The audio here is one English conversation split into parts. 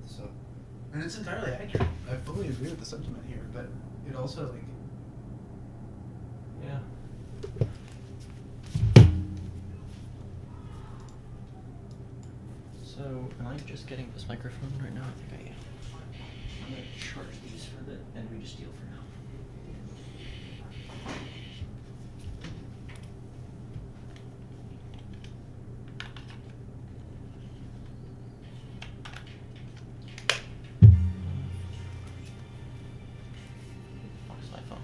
So, and it's entirely accurate. I fully agree with the sentiment here, but it also like. Yeah. So, am I just getting this microphone right now? I think I am. I'm gonna charge these for the and we just deal for now. Where's my phone?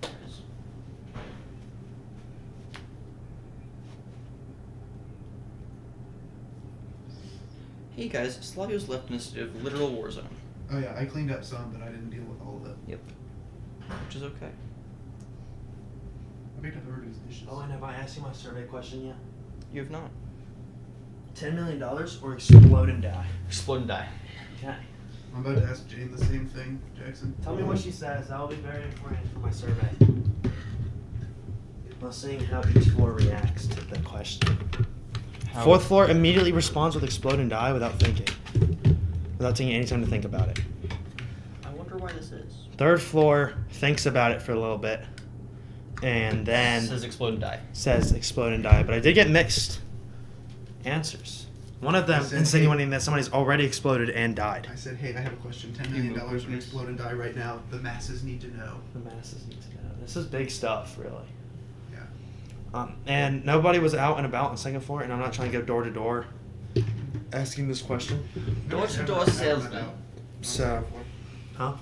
There it is. Hey guys, Slavio's left in a state of literal war zone. Oh yeah, I cleaned up some, but I didn't deal with all of it. Yep. Which is okay. I picked up everybody's dishes. Oh, and have I asked you my survey question yet? You have not. $10 million or explode and die? Explode and die. Okay. I'm about to ask Jane the same thing, Jackson. Tell me what she says. That will be very important for my survey. While seeing how each floor reacts to the question. How- Fourth floor immediately responds with explode and die without thinking. Without taking any time to think about it. I wonder why this is. Third floor thinks about it for a little bit. And then Says explode and die. says explode and die. But I did get mixed answers. One of them I said, insinuating that somebody's already exploded and died. I said, hey, I have a question. $10 million would explode and die right now. The masses need to know. The masses need to know. This is big stuff, really. Yeah. And nobody was out and about on second floor, and I'm not trying to go door to door asking this question. Door-to-door Never salesman. went out on So- second floor. Huh?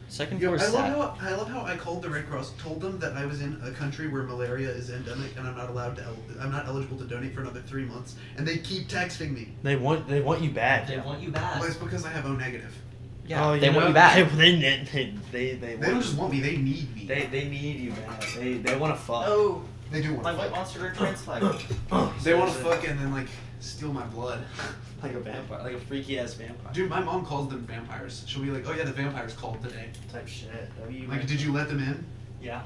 Second Yo, floor I love how I called the Red Cross, told them that I was in a country where malaria is endemic and I'm not allowed to, I'm not eligible to donate for another 3 months, and they keep texting me. They want you bad. They want you bad. Well, it's because I have O negative. Yeah, Oh, they want know, you bad. They They don't just want me; they need me. They need you bad. They want to fuck. Oh, They do want my to white fuck. monster trans flag. They want to fuck and then like steal my blood. Like a vampire, like a freaky ass vampire. Dude, my mom calls them vampires. She'll be like, "Oh yeah, the vampires called today." Type shit. Like, did you let them in? Yeah.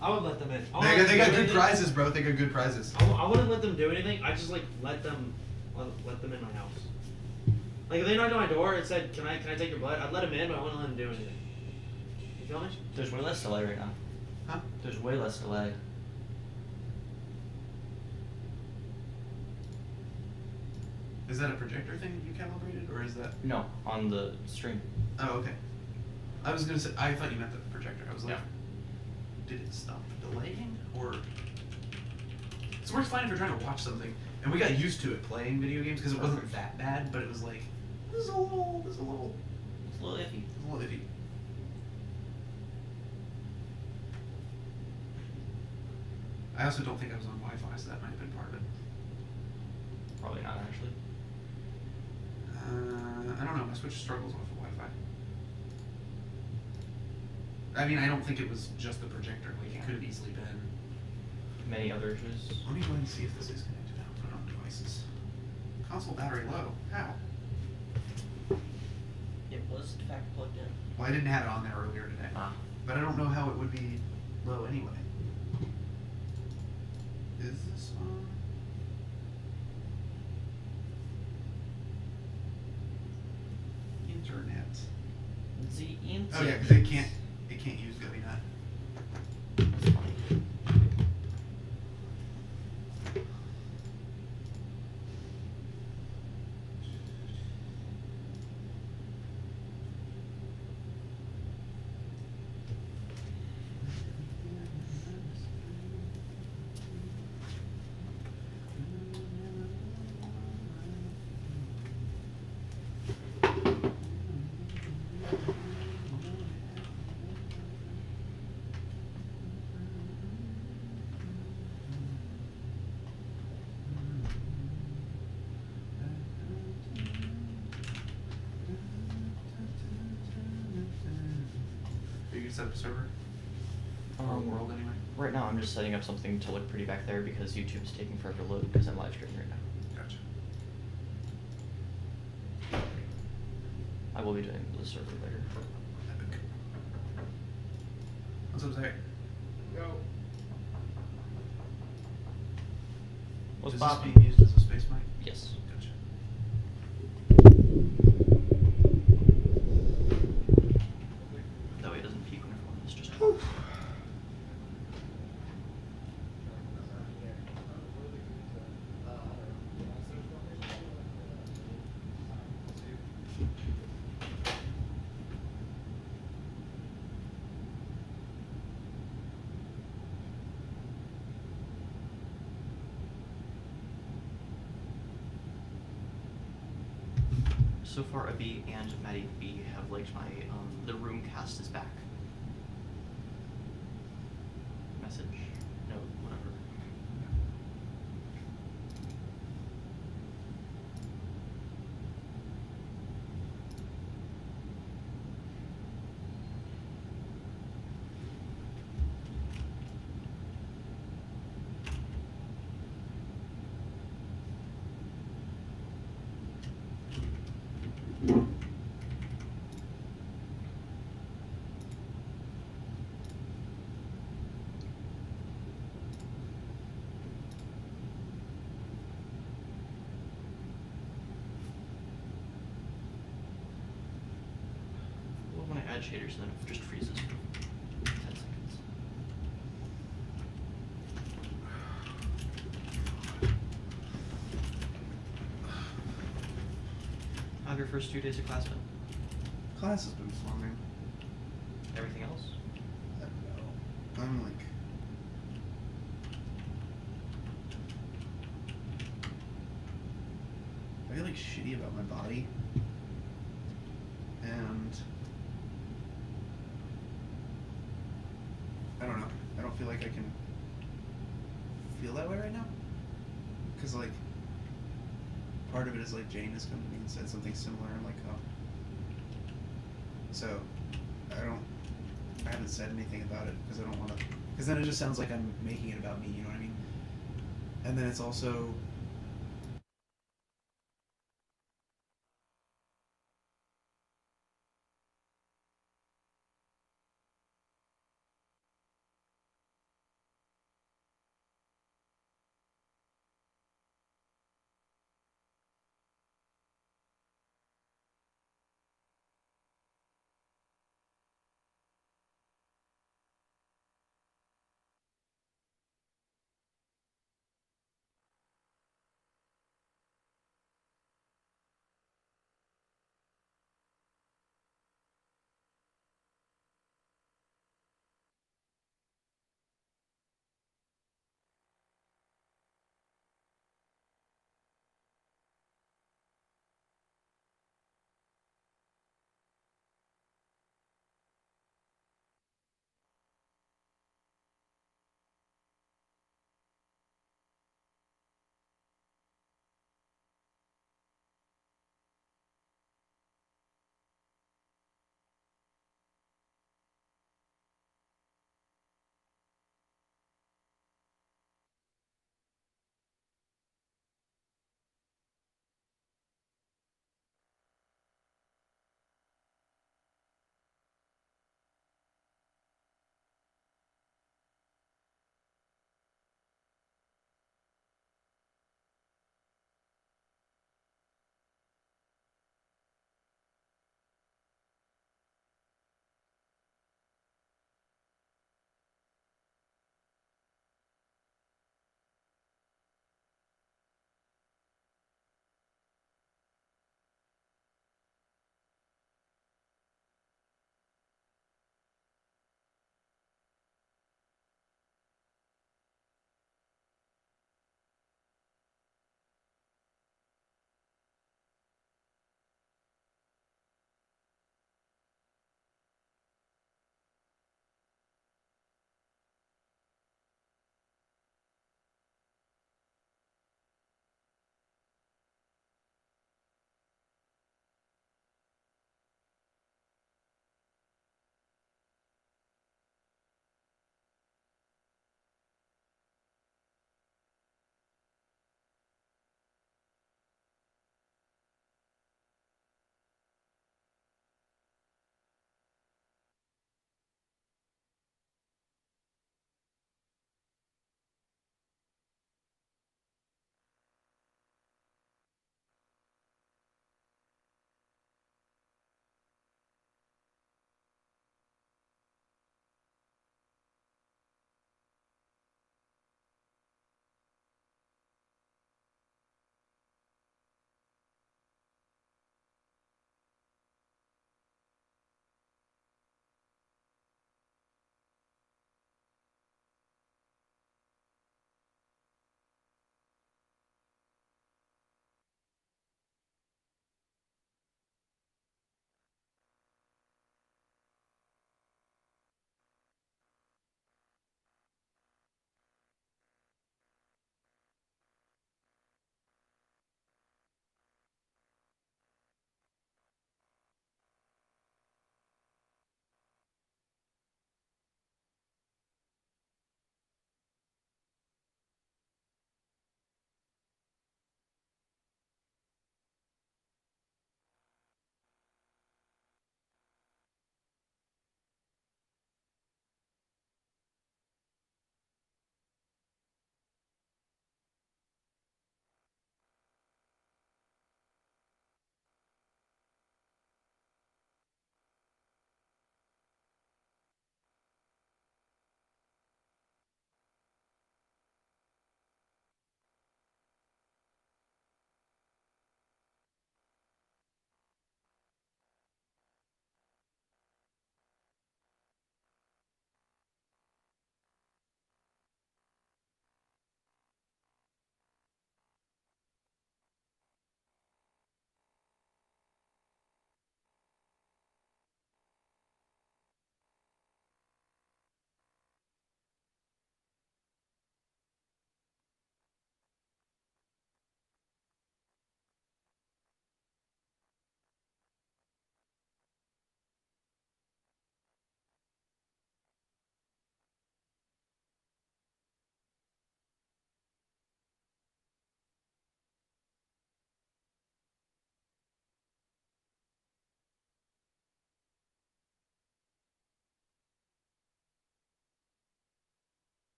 I would let them in. They got good prizes, bro. They got good prizes. I wouldn't let them do anything. I just like let them in my house. Like if they knocked on my door and said, "Can I take your blood?" I'd let them in, but I wouldn't let them do anything. You feel me? There's way less delay right now. Huh? There's way less delay. Is that a projector thing you calibrated, or is that? No, on the stream. Oh, okay. I was gonna say. I thought you meant the projector. I was like, Yeah. did it stop delaying, or? It works fine if you're trying to watch something, and we got used to it playing video games because it wasn't that bad, but it was like, this is a little It's a little iffy. iffy. I also don't think I was on Wi-Fi, so that might have been part of it. Probably not actually. I don't know. My Switch struggles with Wi-Fi. I mean, I don't think it was just the projector. Like, it could have easily been. Many other issues. Let me go ahead and see if this is connected now. Put it on devices. Console battery low. How? It was in fact plugged in. Well, I didn't have it on there earlier today. Ah. But I don't know how it would be low anyway. Is this on? Internet. The internet. Oh yeah, because it can't use GoVNet. That's funny. You can set up a server? Or a world anyway? Right now, I'm just setting up something to look pretty back there because YouTube's taking forever to load because I'm live streaming right now. Gotcha. I will be doing the server later. Epic. What's up, Zach? Go. What's Is this poppin'? being used as a space mine? Yes. Gotcha. That way it doesn't peak when everyone is just. So far, Abby and Maddie B have liked my the room cast is back message. No, whatever. Well, when I add shaders, then it just freezes for 10 seconds. How have your first 2 days of class been? Class has been fine. Everything else? I don't know. I'm like. I feel like shitty about my body. And. I don't know. I don't feel like I can feel that way right now. Because, like, part of it is like Jane has come to me and said something similar. I'm like, oh. So, I haven't said anything about it because I don't want to. Because then it just sounds like I'm making it about me, you know what I mean? And then it's also.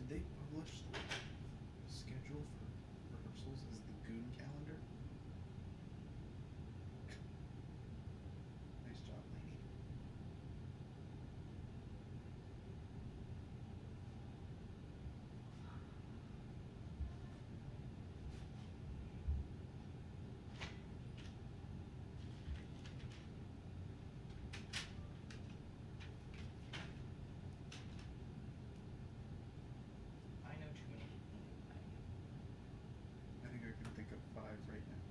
Did they publish the schedule for rehearsals as the Goon calendar? Nice job, lady. I know too many people. I think I can think of 5 right now.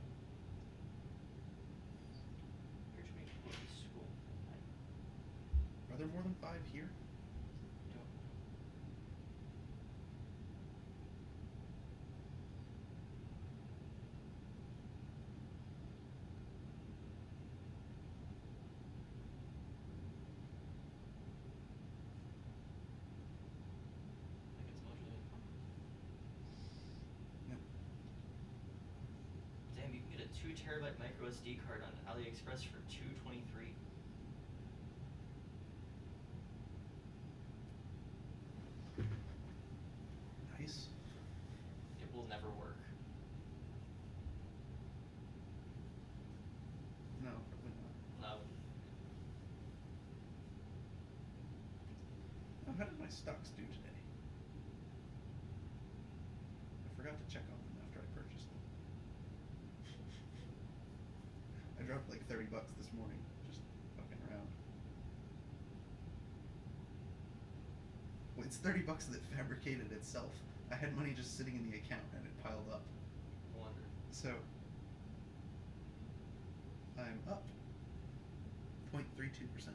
There are too many people at this school. I Are there more than 5 here? don't. I think it's mostly. No. Damn, you can get a 2 terabyte micro SD card on AliExpress for $223. Nice. It will never work. No, probably not. No. Oh, how did my stocks do today? I forgot to check on them after I purchased them. I dropped like $30 this morning, just fucking around. Well, it's $30 that fabricated itself. I had money just sitting in the account and it piled up. No wonder. So I'm up 0.32%.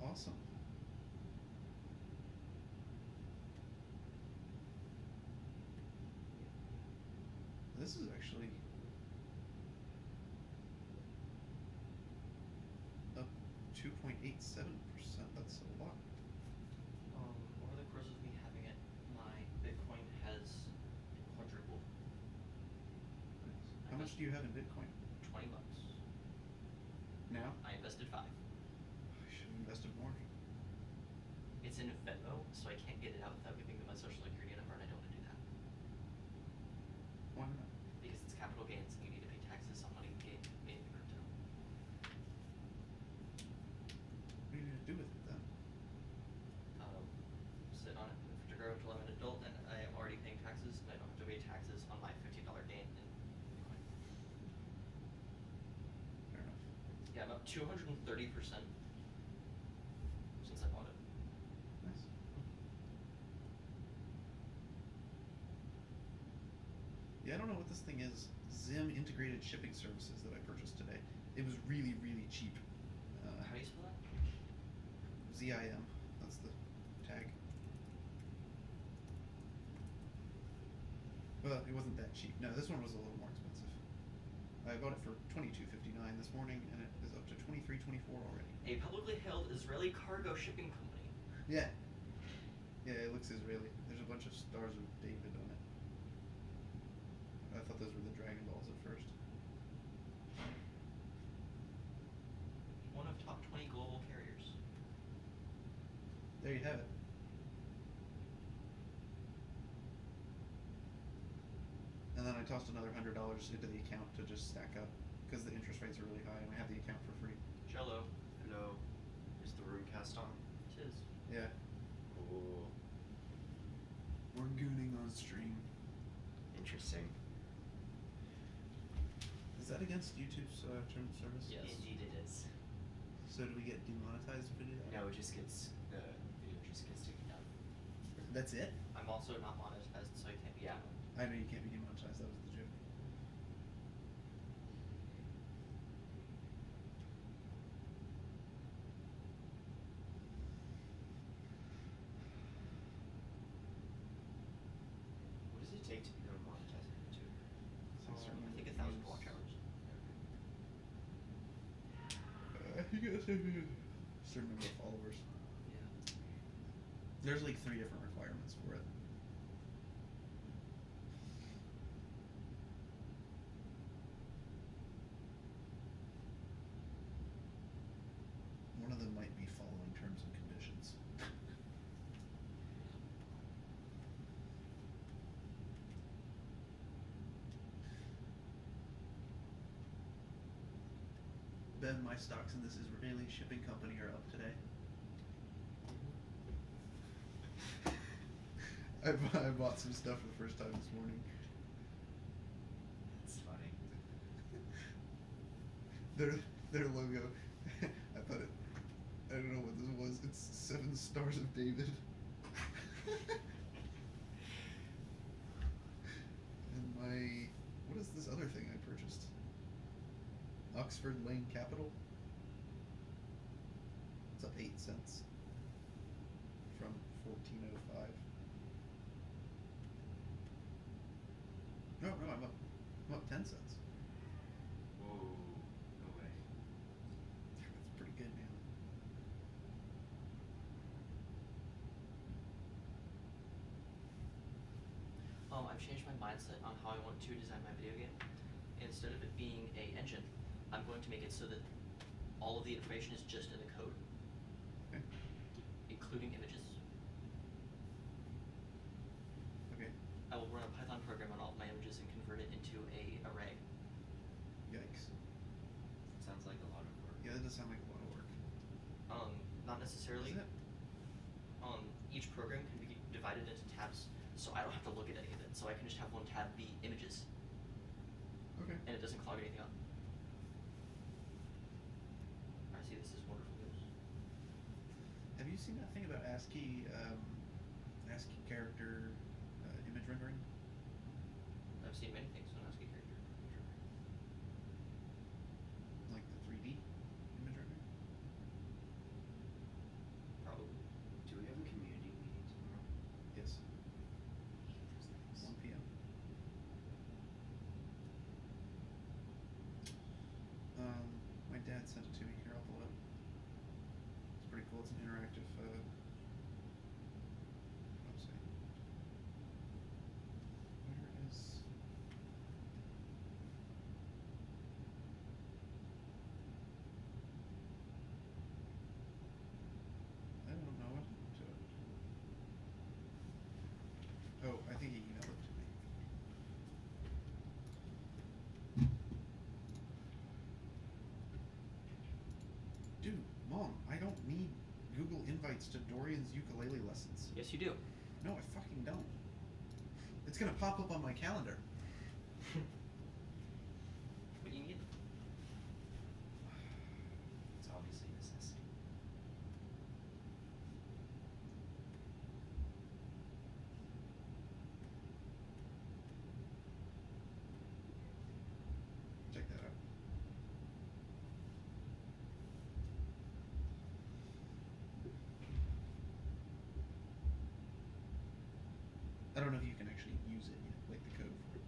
Awesome. This is actually up 2.87%. That's a lot. Over the course of me having it, my Bitcoin has quadrupled. How much do you have in Bitcoin $20. now? I invested 5. I should have invested more. It's in Venmo, so I can't get it out without giving them my social security number, and I don't want to do that. Why not? Because it's capital gains, and you need to pay taxes on money gained in crypto. What are you gonna do with it then? Sit on it to grow until I'm an adult, and I am already paying taxes, and I don't have to pay taxes on my $15 gain in Bitcoin. Fair enough. Yeah, I'm up 230% since I bought it. Nice. Yeah, I don't know what this thing is. Zim Integrated Shipping Services that I purchased today. It was really, really cheap. How do you spell that? ZIM. That's the tag. Well, it wasn't that cheap. No, this one was a little more expensive. I bought it for $22.59 this morning, and it is up to $23.24 already. A publicly held Israeli cargo shipping company. Yeah. Yeah, it looks Israeli. There's a bunch of stars of David on it. I thought those were the Dragon Balls at first. One of top 20 global carriers. There you have it. And then I tossed another $100 into the account to just stack up because the interest rates are really high and I have the account for free. Jello. Hello. Is the room cast on? Tis. Yeah. Cool. We're gooning on stream. Interesting. Is that against YouTube's terms of service? Yes. Indeed it is. So do we get demonetized if we do that? No, it just gets, the video just gets taken down. That's it? I'm also not monetized, so I can't be Yeah. demoed. I know you can't be demonetized, that was the joke. What does it take to become monetized on YouTube? So certain I think views. 1,000 watch hours. You gotta say a certain number of followers. Yeah. There's like 3 different requirements for it. Ben, my stocks in this Israeli shipping company are up today. I bought some stuff for the first time this morning. That's funny. Their logo. I thought it. I don't know what this was. It's 7 stars of David. And my, what is this other thing I purchased? Oxford Lane Capital. It's up 8 cents from 14.05. No, I'm up 10 cents. Whoa, no way. That's pretty good, man. I've changed my mindset on how I want to design my video game. Instead of it being a engine, I'm going to make it so that all of the information is just in the code, Okay. including images. Okay. I will run a Python program on all of my images and convert it into a array. Yikes. Sounds like a lot of work. Yeah, that does sound like a lot of work. Not necessarily. Is it? Each program can be divided into tabs, so I don't have to look at any of it. So I can just have one tab be images, Okay. and it doesn't clog anything up. I see this is wonderful news. Have you seen that thing about ASCII character image rendering? I've seen many things on ASCII character. Like the 3D image rendering? Probably. Do we have a community meeting tomorrow? Yes. I hate those things. 1 p.m. My dad sent it to me. Here, I'll pull it up. It's pretty cool. It's an interactive website. Where is... I don't know what to... Oh, I think he emailed it to me. Dude, Mom, I don't need Google invites to Dorian's ukulele lessons. Yes, you do. No, I fucking don't. It's gonna pop up on my calendar. But you need them. It's obviously a necessity. Check that out. I don't know if you can actually use it yet, like the code for it.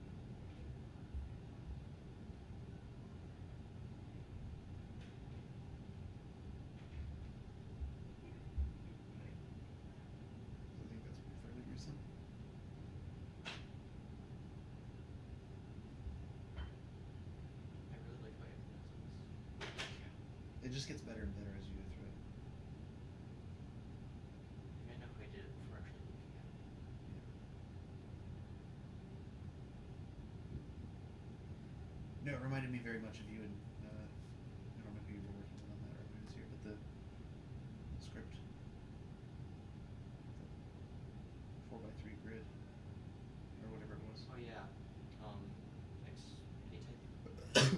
So I think that's fairly recent. I really like how everything else looks. It just gets better and better as you go through it. I think I know who I did it before actually looking at it. No, it reminded me very much of you, and I don't know who you were working with on that or who was here, but the script, the 4x3 grid, or whatever it was. Oh yeah. XP type. Ugh, in that note.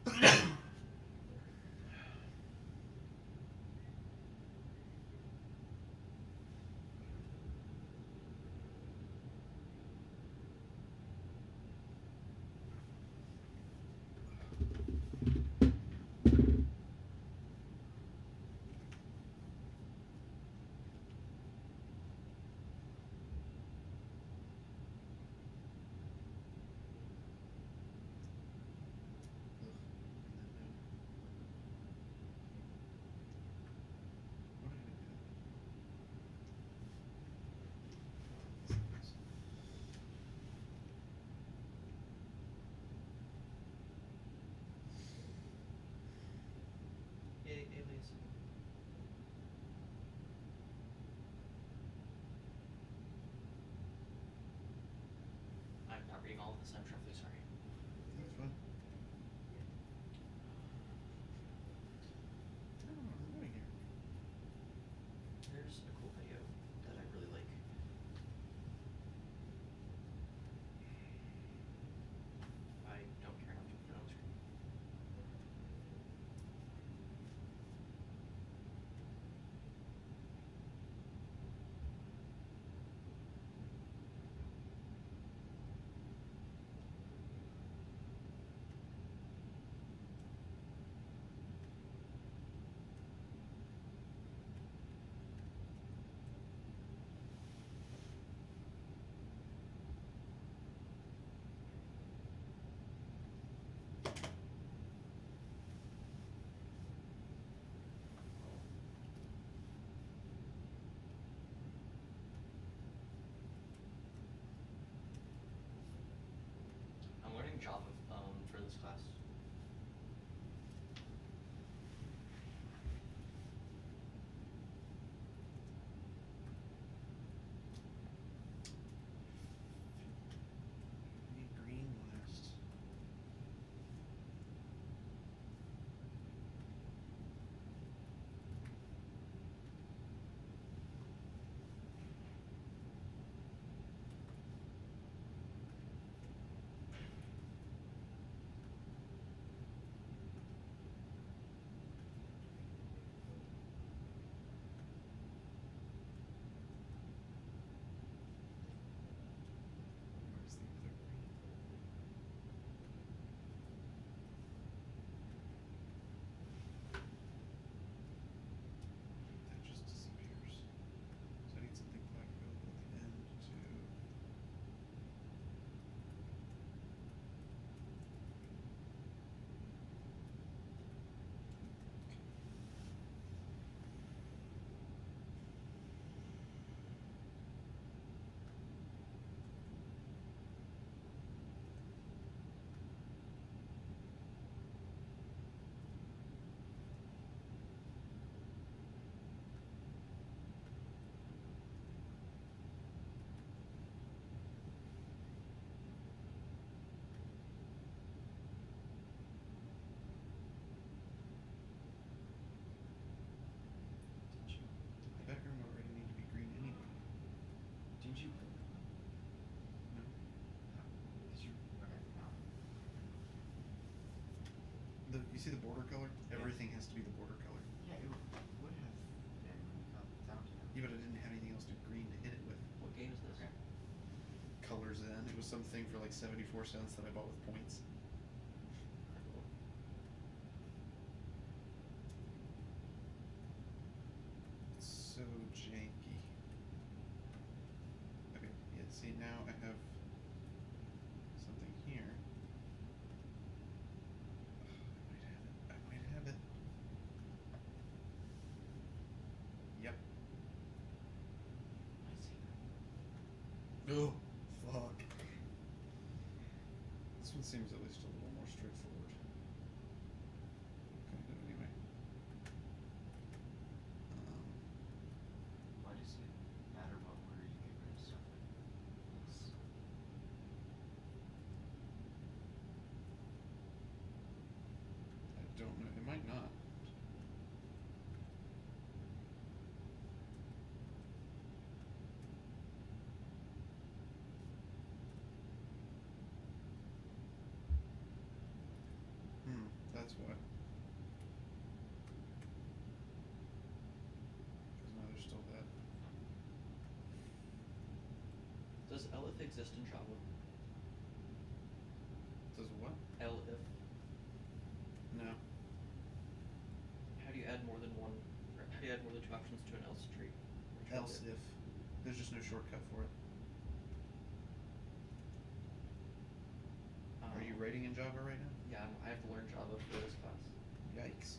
What did I do? Alias. I'm not reading all of this. I'm truly sorry. That's fun. see the border color? Yeah. Everything has to be the border color. Yeah, it would have been when we got down to it. Yeah, but I didn't have anything else to green to hit it with. What game is this? Okay. Colors in. It was something for like 74 cents that I bought with points. It's so janky. Okay, yeah, see now I have something here. I might have it. Yep. I see Oh, fuck. This one seems at least a little more straightforward. Kind of anyway. Why does it matter what order you get rid of stuff in? Yes. I don't know. It might not. That's why. Because now there's still that. Does elif exist in Java? Does what? Elif. No. How do you add more than one? Or how do you add more than two options to an else tree? Or tree Else div? if. There's just no shortcut for it. Are you writing in Java right now? Yeah, I have to learn Java for this class. Yikes.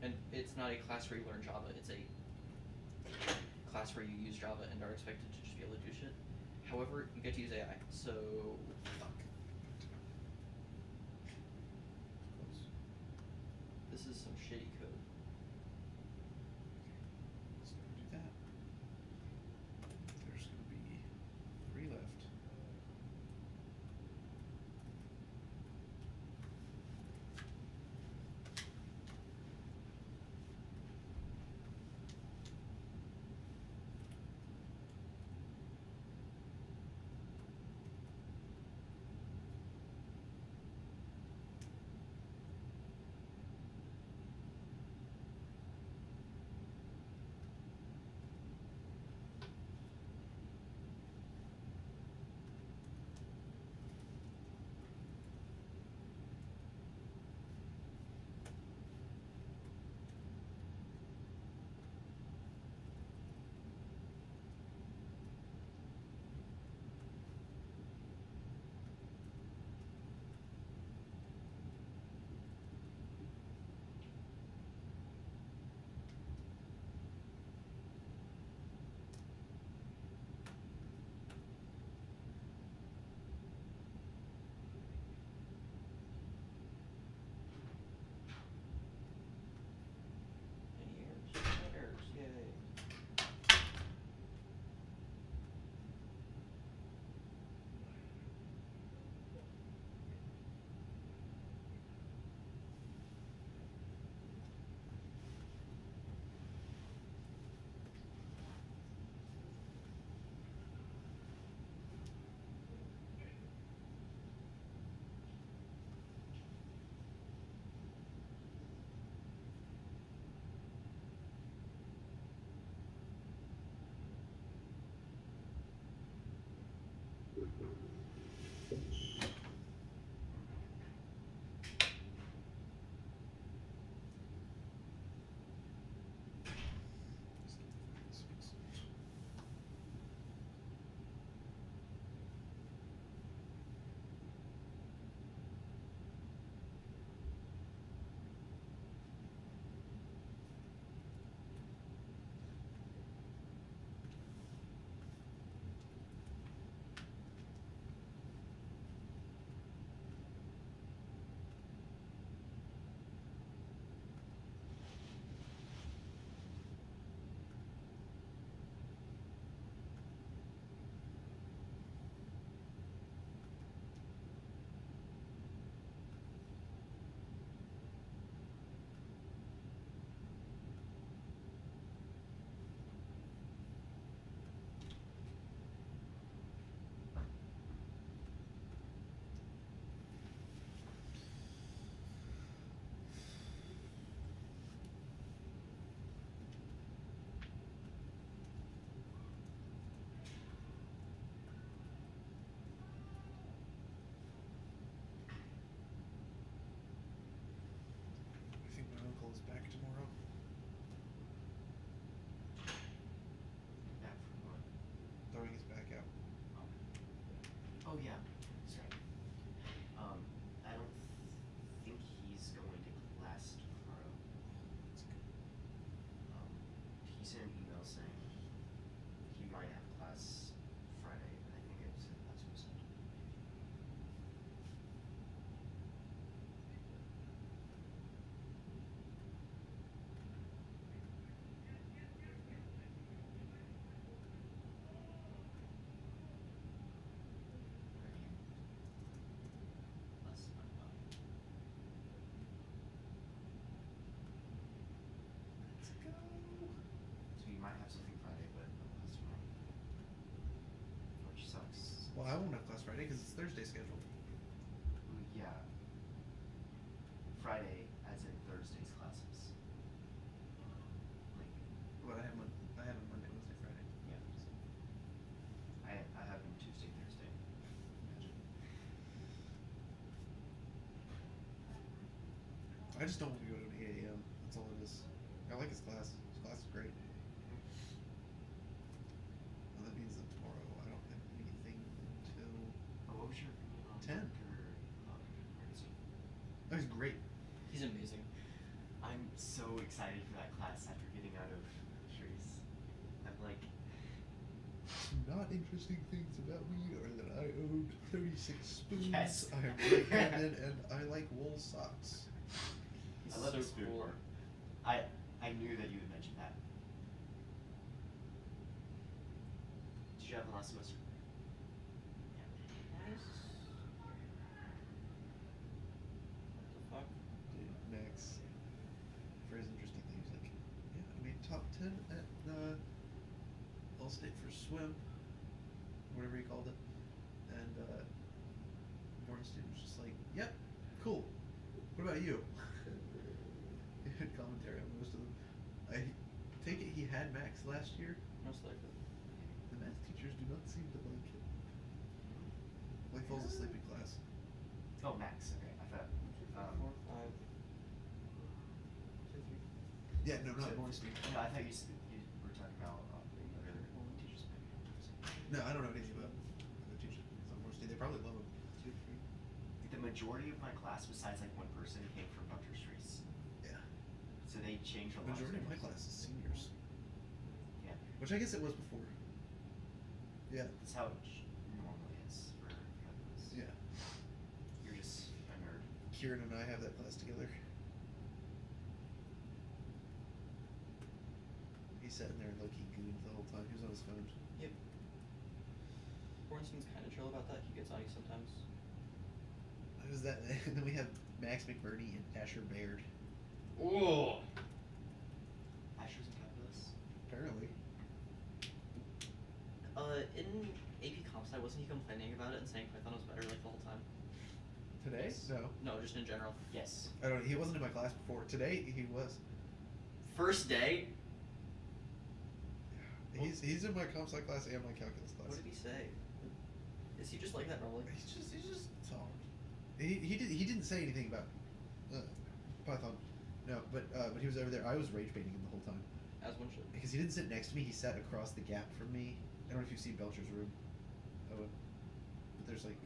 And it's not a class where you learn Java, it's a class where you use Java and are expected to just be able to do shit. However, you get to use AI, so Fuck. Close. this is some shitty code. Let's go do that. There's gonna be 3 left. sent an email saying he might have class Friday, and I think that's what he said. Less than Let's go. So you might have something Friday, but no class tomorrow. Which sucks. Well, I won't have class Friday because it's Thursday scheduled. Ooh, yeah. Friday, as in Thursday's classes. Like, But I have Monday, Wednesday, Friday. yeah. I have them Tuesday, Thursday. Imagine. I just don't want to go to an 8 a.m. That's all it is. I like his class. His class is great. Well, that means that tomorrow I don't have anything until. Oh, what was your opinion on 10. Dr. Ramsey? Oh, he's great. He's amazing. I'm so excited for that class after getting out of Shrees. I'm like, Some not interesting things about me are that I owned 36 spoons. Yes. I am right-handed and I like wool socks. He's I love so the spoon cool. part. I knew that you would mention that. Did you have the last semester? Yeah. What the fuck? Dude, Max, for his interesting thing, he's like, yeah, I made top 10 at All-State for swim, whatever he called it. And Bornstein was just like, yep, cool. What about you? He had commentary on most of them. I take it he had Max last year. Most likely. The math teachers do not seem to like him. Well, he falls asleep in class. Oh, Max. Okay, I thought. 4, 5, 2, 3. Yeah, no, not so- Bornstein. No, I thought you were talking about other teachers. No, I don't know anything about other teachers on Bornstein. They probably love him. 2, 3. The majority of my class, besides like one person, came from Dr. Streets. Yeah. So they changed a The lot. majority of my class is seniors. Yeah. Which I guess it was before. Yeah. That's how it normally is for us. Yeah. You're just a nerd. Kieran and I have that class together. He's sitting there low-key gooned the whole time. He was on his phone. Yep. Bornstein's kind of chill about that. He gets on you sometimes. It was that, and then we have Max McBurney and Asher Baird. Oh. Asher's in calculus. Apparently. In AP Comp Sci, wasn't he complaining about it and saying Python was better like the whole time? Today? Yes. No. No, just in general. Yes. I don't. He wasn't in my class before. Today he was. First day? He's in my comp sci class and my calculus class. What did he say? Is he just like that normally? He's just tolerant. He didn't say anything about Python. No, but he was over there. I was rage baiting him the whole time As one should. because he didn't sit next to me. He sat across the gap from me. I don't know if you've seen Belcher's room. Owen. But there's like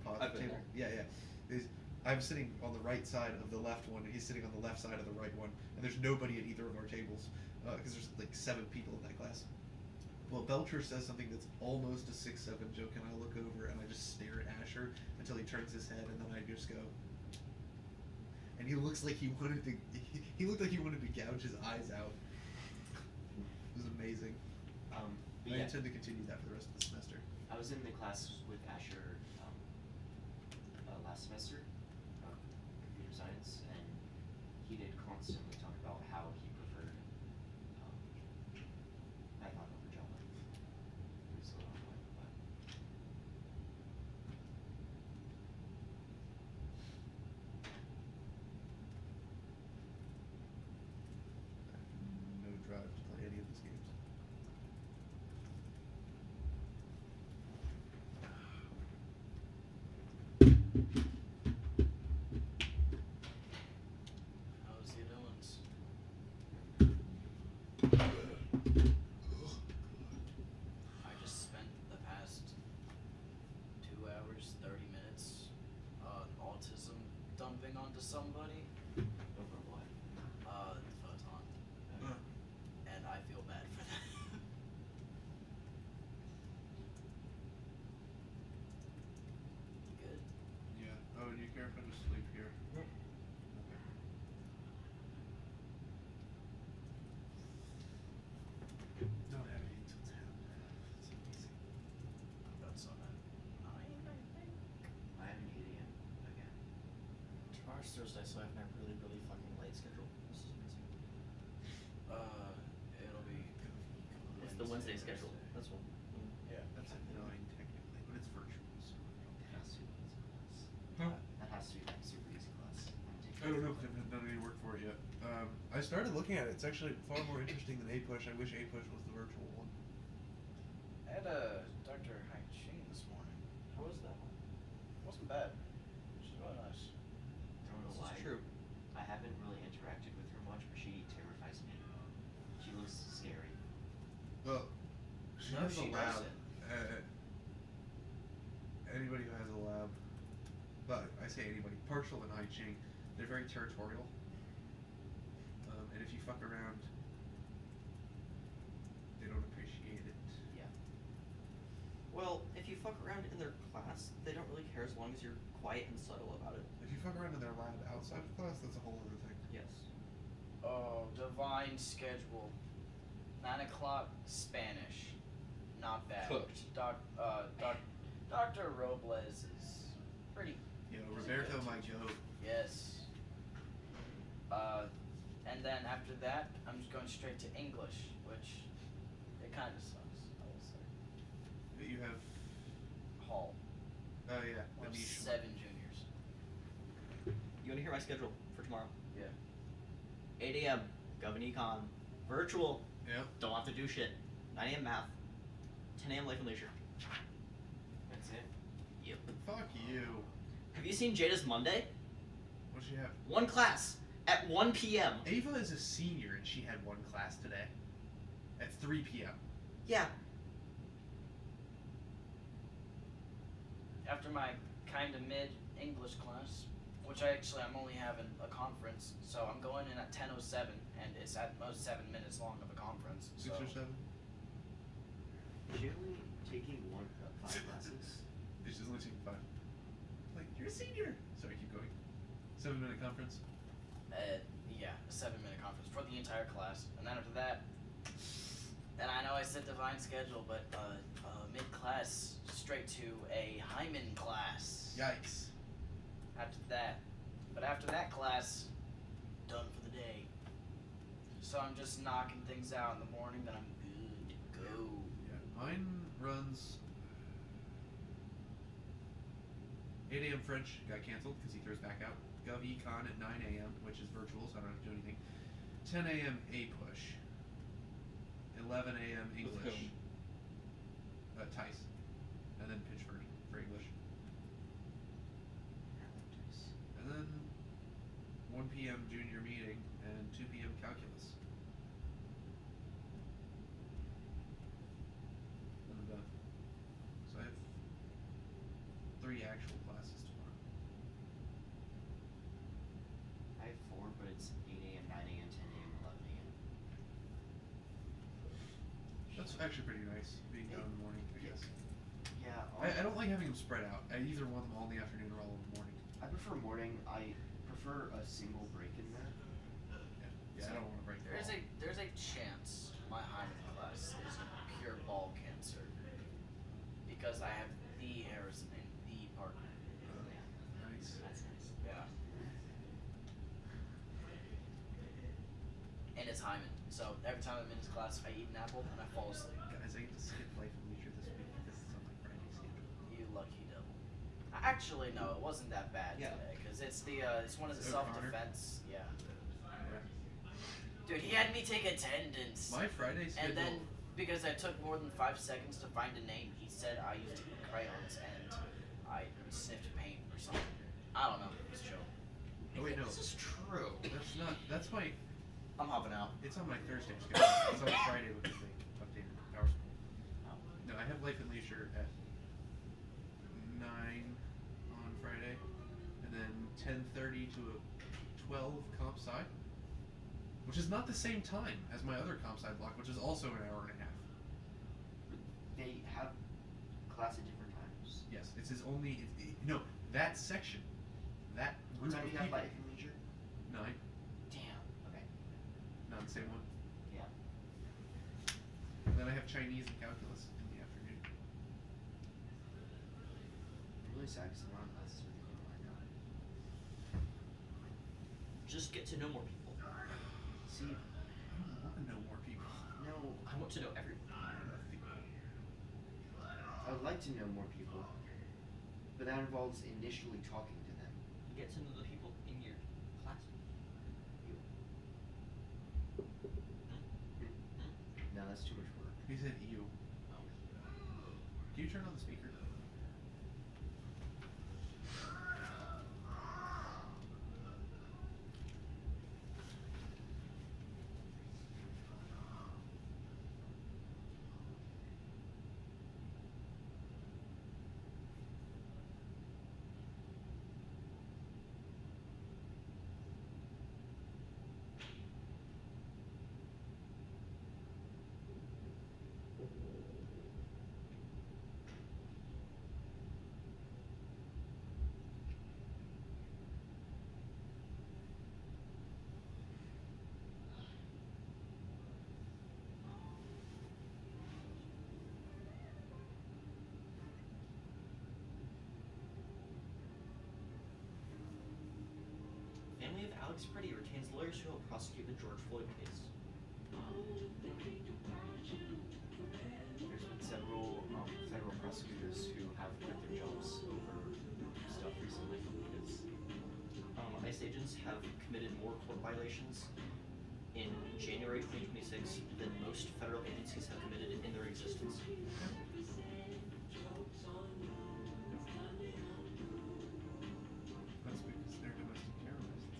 pods I've been table. there. Yeah. I'm sitting on the right side of the left one, and he's sitting on the left side of the right one, and there's nobody at either of our tables because there's like 7 people in that class. Well, Belcher says something that's almost a 6-7 joke, and I look over and I just stare at Asher until he turns his head, and then I just go. And he looks like he wanted to. He looked like he wanted to gouge his eyes out. It was amazing. But I yeah, intend to continue that for the rest of the semester. I was in the class with Asher last semester, computer science, and he did constantly talk about how he preferred Python over Java. He was a little annoyed with that. I have no drive to play any of these games. How's the other ones? Tomorrow's Thursday, so I have my really, really fucking late schedule. This is amazing. It'll be. It's the Wednesday schedule. That's one. Yeah. That's at 9 technically, but it's virtual. So. It has to be an easy class. Huh? That has to be like super easy class. I don't know because I haven't done any work for it yet. I started looking at it. It's actually far more interesting than A-Push. I wish A-Push was the virtual one. I had Dr. Hai Ching this morning. How was that one? Wasn't bad. She's really nice. Don't know This why. is true. I haven't really interacted with her much, but she terrifies me. She looks scary. Well, she No, has she a lab. doesn't. Anybody who has a lab, but I say anybody, Partial and I Ching, they're very territorial. And if you fuck around, they don't appreciate it. Yeah. Well, if you fuck around in their class, they don't really care as long as you're quiet and subtle about it. If you fuck around in their lab outside of class, that's a whole other thing. Yes. Oh, divine schedule. 9 o'clock Spanish. Not bad. Cooked. Dr. Robles is pretty. You know, Roberto might go. Yes. And then after that, I'm just going straight to English, which it kind of sucks, I will say. But you have, Hall. oh yeah, One the of niche 7 juniors. You wanna hear my schedule for tomorrow? Yeah. 8 a.m. Governor Econ. Virtual. Yeah. Don't have to do shit. 9 a.m. math. 10 a.m. life and leisure. That's it. Yep. Fuck you. Have you seen Jada's Monday? What'd she have? One class at 1 p.m. Ava is a senior and she had one class today. At 3 p.m. Yeah. After my kind of mid English class, which I'm only having a conference, so I'm going in at 10:07, and it's at most 7 minutes long of a conference. 6 so. or 7? Is she only taking 5 classes? She's only taking 5. Like, you're a senior! Sorry, keep going. 7-minute conference. Yeah, a 7-minute conference for the entire class, and then after that, and I know I said divine schedule, but mid-class straight to a Hyman class. Yikes. After that class, done for the day. So I'm just knocking things out in the morning, then I'm good to go. Yeah, mine runs 8 a.m. French got canceled because he throws back out. Gov Econ at 9 a.m., which is virtual, so I don't have to do anything. 10 a.m. A-Push. 11 a.m. With English. whom? Tice. And then Pitchford for English. And then 1 p.m. junior meeting and 2 p.m. calculus. And I'm done. So I have 3 actual classes tomorrow. I have 4, but it's 8 a.m., 9 a.m., 10 a.m., 11 a.m. That's actually pretty nice, being done in the morning, I guess. Yeah. I don't like having them spread out. I either want them all in the afternoon or all in the morning. I prefer morning. I prefer a single break in there. Yeah, I don't want to break There's them a chance my Hyman class is pure ball cancer because I have the Harrison and the partner. Nice. That's nice. Yeah. And it's Hyman, so every time I'm in his class, I eat an apple and I fall asleep. Guys, I get to skip Life and Leisure this week because it's on my Friday schedule. You lucky devil. Actually, no, it wasn't that bad Yeah. today because it's one of the O'Connor? self-defense. Yeah. Yeah. Dude, he had me take attendance. My Friday schedule. And then, because I took more than 5 seconds to find a name, he said I used to eat crayons and I sniffed paint or something. I don't know. It's chill. Oh wait, no. This is true. That's not. That's my. I'm hopping out. It's on my Thursday schedule. It's on Friday because they updated Power School. No, I have Life and Leisure at 9 on Friday, and then 10:30 to a 12 comp sci, which is not the same time as my other comp sci block, which is also an hour and a half. They have class at different times. Yes, it's his only. No, that section, that What group time of do you have people. life and leisure? 9, Damn. Okay. not the same one. Yeah. And then I have Chinese and calculus in the afternoon. I'm really sad because a lot of classes with you right now. Just get to know more people. See, I don't want to know more people. no, I want to know everyone. I would like to know more people, but that involves initially talking to them. Get to know the people in your class. You. No, that's too much work. He said you. Oh. Can you turn on the speaker? Family of Alex Preddy retains lawyers who will prosecute the George Floyd case. There's been several federal prosecutors who have quit their jobs over stuff recently because ICE agents have committed more court violations in January 2026 than most federal agencies have committed in their existence. That's because they're domestic terrorists.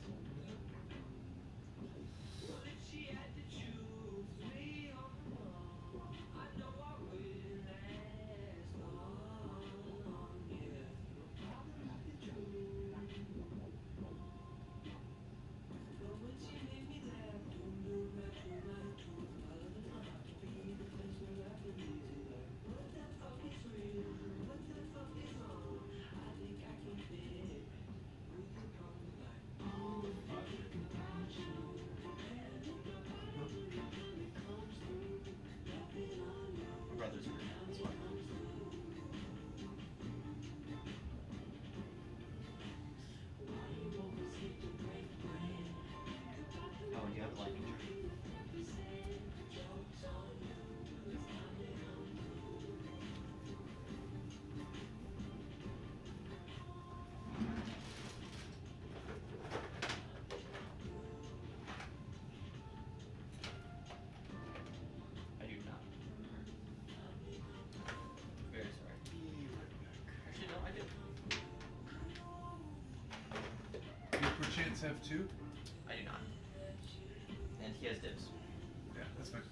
My brother's a British, that's why. Oh, and you have a life insurance. I do not. Very sorry. Actually, no, I do. Do you perchance have two? I do not. And he has dibs. Yeah, that's fine.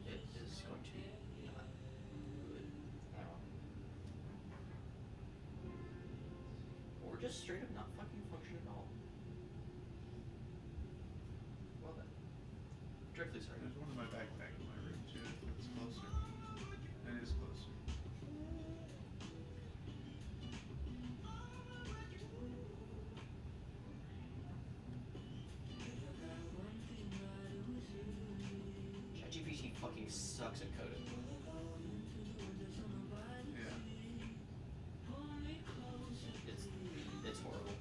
It is going to be not good at all. Or just straight up not fucking function at all. Well then. Directly sorry. There's one in my backpack in my room too. It's closer. It is closer. ChatGPT fucking sucks at coding. Yeah. It's horrible.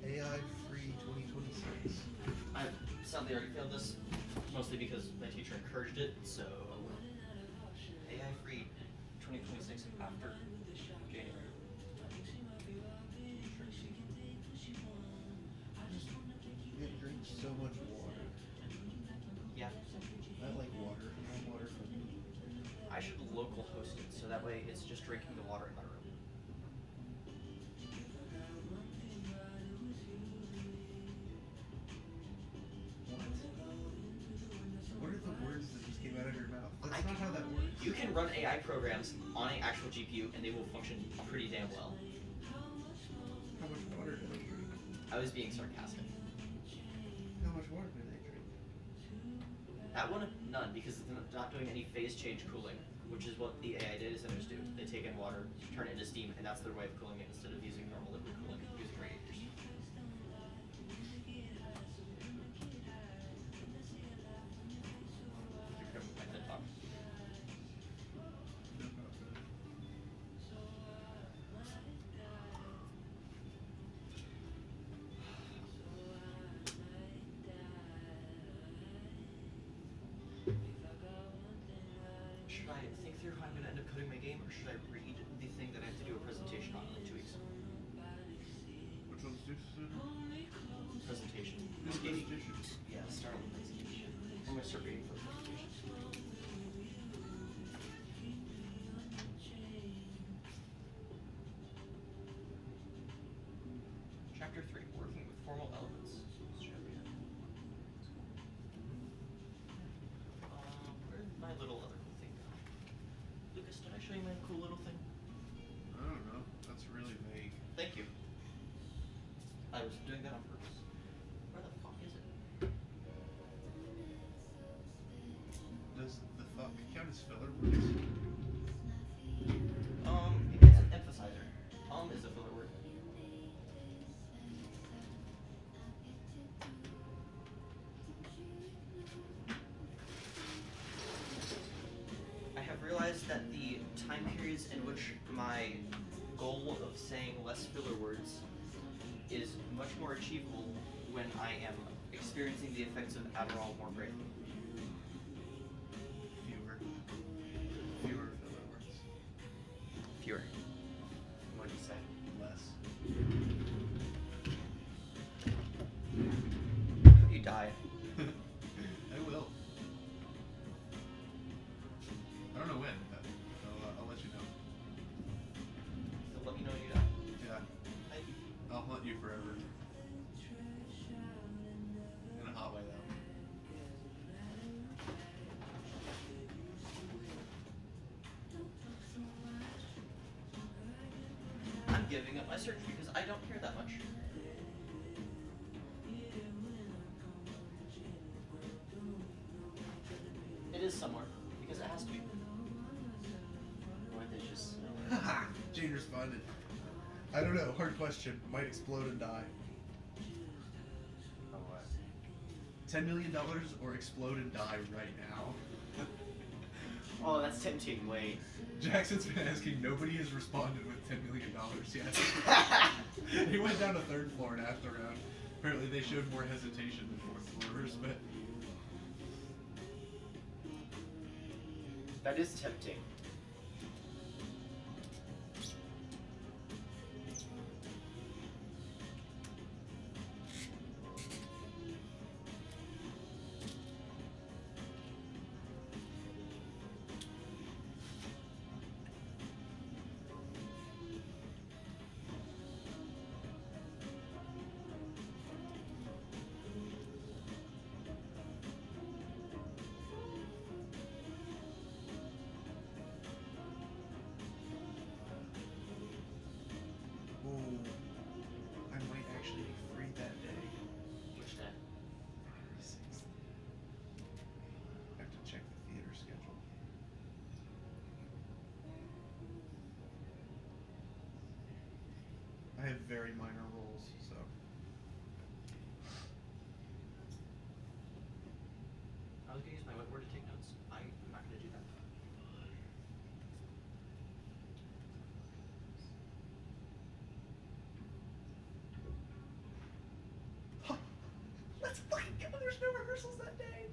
AI free 2026. I sadly already failed this, mostly because my teacher encouraged it, so AI free 2026 after January. It drinks so much water. Yeah. I like water. I want water from me. I should local host it, so that way it's just drinking the water in my room. What are the words that just came out of your mouth? That's I not can- how that works. You can run AI programs on an actual GPU and they will function pretty damn well. How much water do they drink? I was being sarcastic. How much water do they drink? That one, none, because it's not doing any phase change cooling, which is what the AI data centers do. They take in water, turn it into steam, and that's their way of cooling it instead of using normal liquid cooling using radiators. doing my game, or should I read the thing that I have to do a presentation on in 2 weeks? Which one's this? Presentation. This Maybe- presentation? Yeah, start with the presentation. I'm gonna start reading for the presentation. Chapter 3, Working with Formal Elements. Where'd my little other cool thing go? Lucas, did I show you my cool little thing? I don't know. That's really vague. Thank you. I was doing that on purpose. Where the fuck is it? Does the fuck count as filler words? It's an emphasizer. Is a filler word. I have realized that the time periods in which my goal of saying less filler words is much more achievable when I am experiencing the effects of Adderall more greatly. Fewer. Fewer filler words. Fewer. What do you say? Less. You die. I will. I don't know when, but I'll let you know. You'll let me know when you die. Yeah, Thank you. I'll hunt you forever. In a hot way, though. I'm giving up my search because I don't care that much. It is somewhere, because it has to be. Or they just Haha! Jane responded. I don't know. Hard question. Might explode and die. oh what? $10 million or explode and die right now? Oh, that's tempting. Wait. Jackson's been asking. Nobody has responded with $10 million yet. He went down to third floor and asked around. Apparently, they showed more hesitation than fourth floorers, but That is tempting. ooh, I might actually be free that day. Which day? I have to check the theater schedule. I have very minor roles, so. I was gonna use my whiteboard to take notes. I'm not gonna do that. Let's fucking go! There's no rehearsals that day!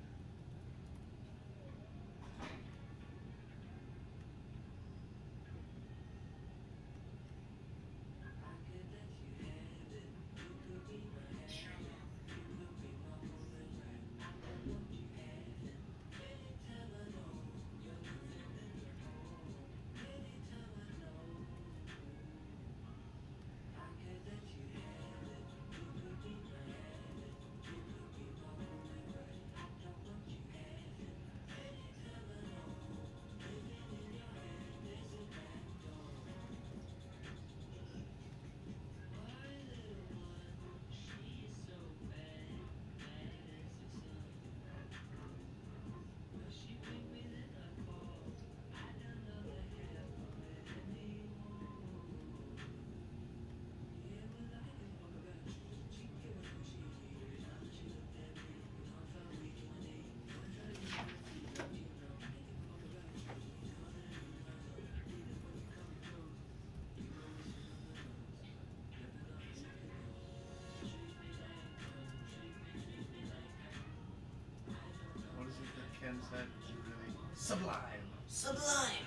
What is it that Ken said? Really sublime. Sublime!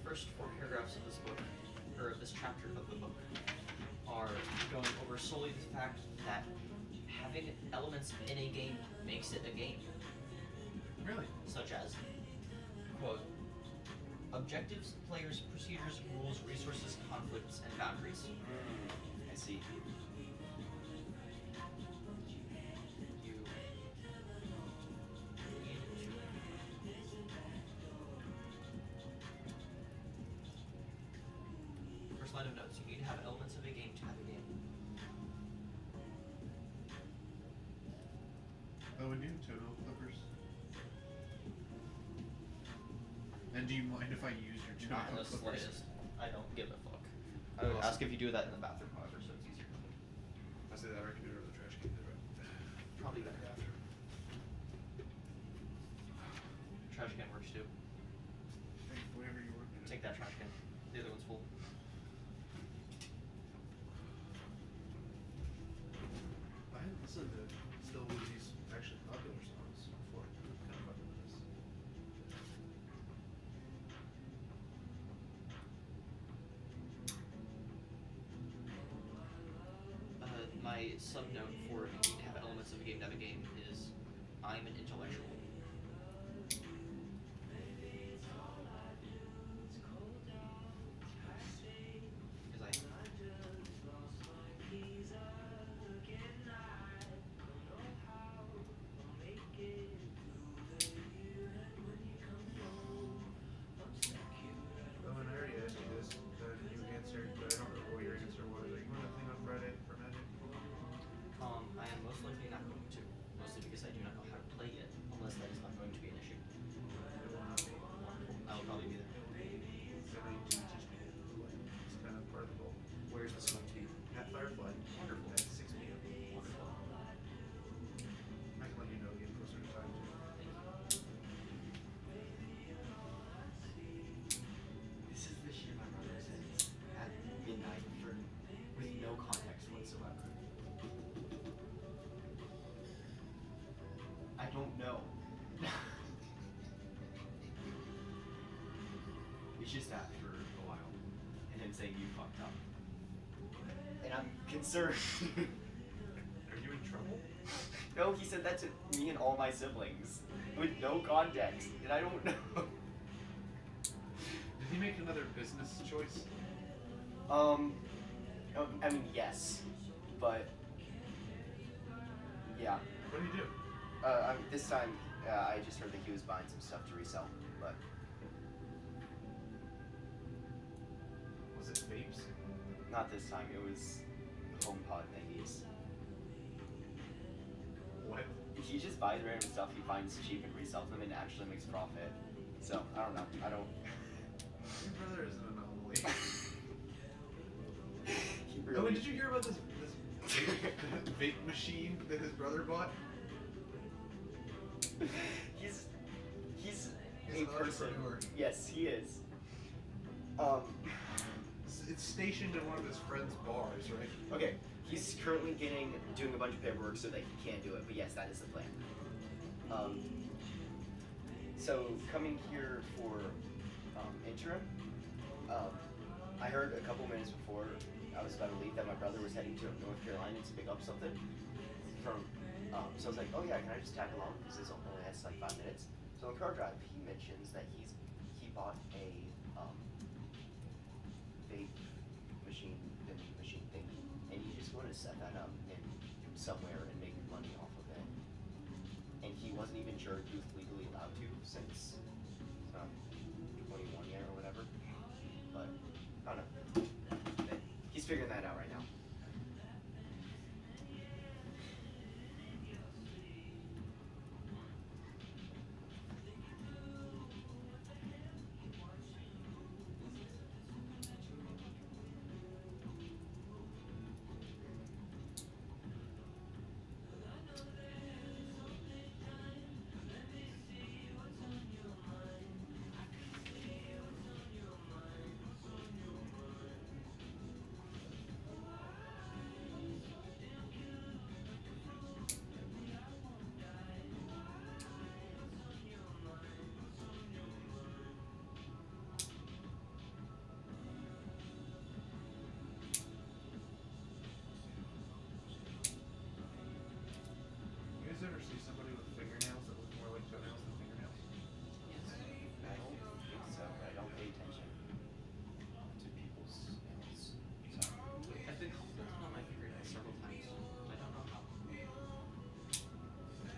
first 4 paragraphs of this book, or this chapter of the book, are going over solely the fact that having elements in a game makes it a game. Really? Such as, quote, objectives, players, procedures, rules, resources, conflicts, and boundaries. I see. You need to first line of notes, you need to have elements of a game to have a game. Oh, and you toenail clippers. And do you mind if I use your Not in toenail the clippers? slightest. I don't give a fuck. I would ask if you do that in the bathroom, however, so it's easier. I say that right computer over the trash can. Probably better after. Trash can works too. Hey, whatever you want me to Take that trash can. The other one's full. I hadn't listened to Still Woozy's actually popular songs before. I'm kind of fucking with this. My sub note for you need to have elements of a game to have a game is I'm an intellectual. Because I Oh, and I already asked you this, you answered, but I don't remember what your answer was. Are you going to thing on Friday for Magic? I am most likely not going to. Mostly because I do not know how to play yet, unless that is not going to be an issue. It will not be. I will probably be there. Then I need to teach me to play. It's kind of part of the goal. Where is this going to be? At Firefly. Wonderful. At 6 p.m. Wonderful. I can let you know again closer to time too. This is the shit my brother says at midnight with no context whatsoever. I don't know. We just sat for a while and then saying you fucked up. And I'm concerned. Are you in trouble? No, he said that to me and all my siblings with no context, and I don't know. Did he make another business choice? I mean, yes, but yeah. What did he do? This time, I just heard that he was buying some stuff to resell, but Was it vapes? not this time. It was HomePod thingies. What? He just buys random stuff he finds cheap and resells them and actually makes profit. So, I don't know. I don't... Your brother is an anomaly. He Oh, really... and did you hear about this vape machine that his brother bought? He's He's a an person. entrepreneur. Yes, he is. It's stationed in one of his friend's bars, right? Okay, he's currently doing a bunch of paperwork so that he can do it, but yes, that is the plan. So coming here for interim, I heard a couple minutes before I was about to leave that my brother was heading to North Carolina to pick up something from. So I was like, oh yeah, can I just tag along because this only has like 5 minutes. So on the car drive, he mentions that he bought a vape machine thingy, and he's just going to set that up in somewhere and make money off of it. And he wasn't even sure if he was legally allowed to since 21 yet or whatever. But I don't know. He's figuring that out right now.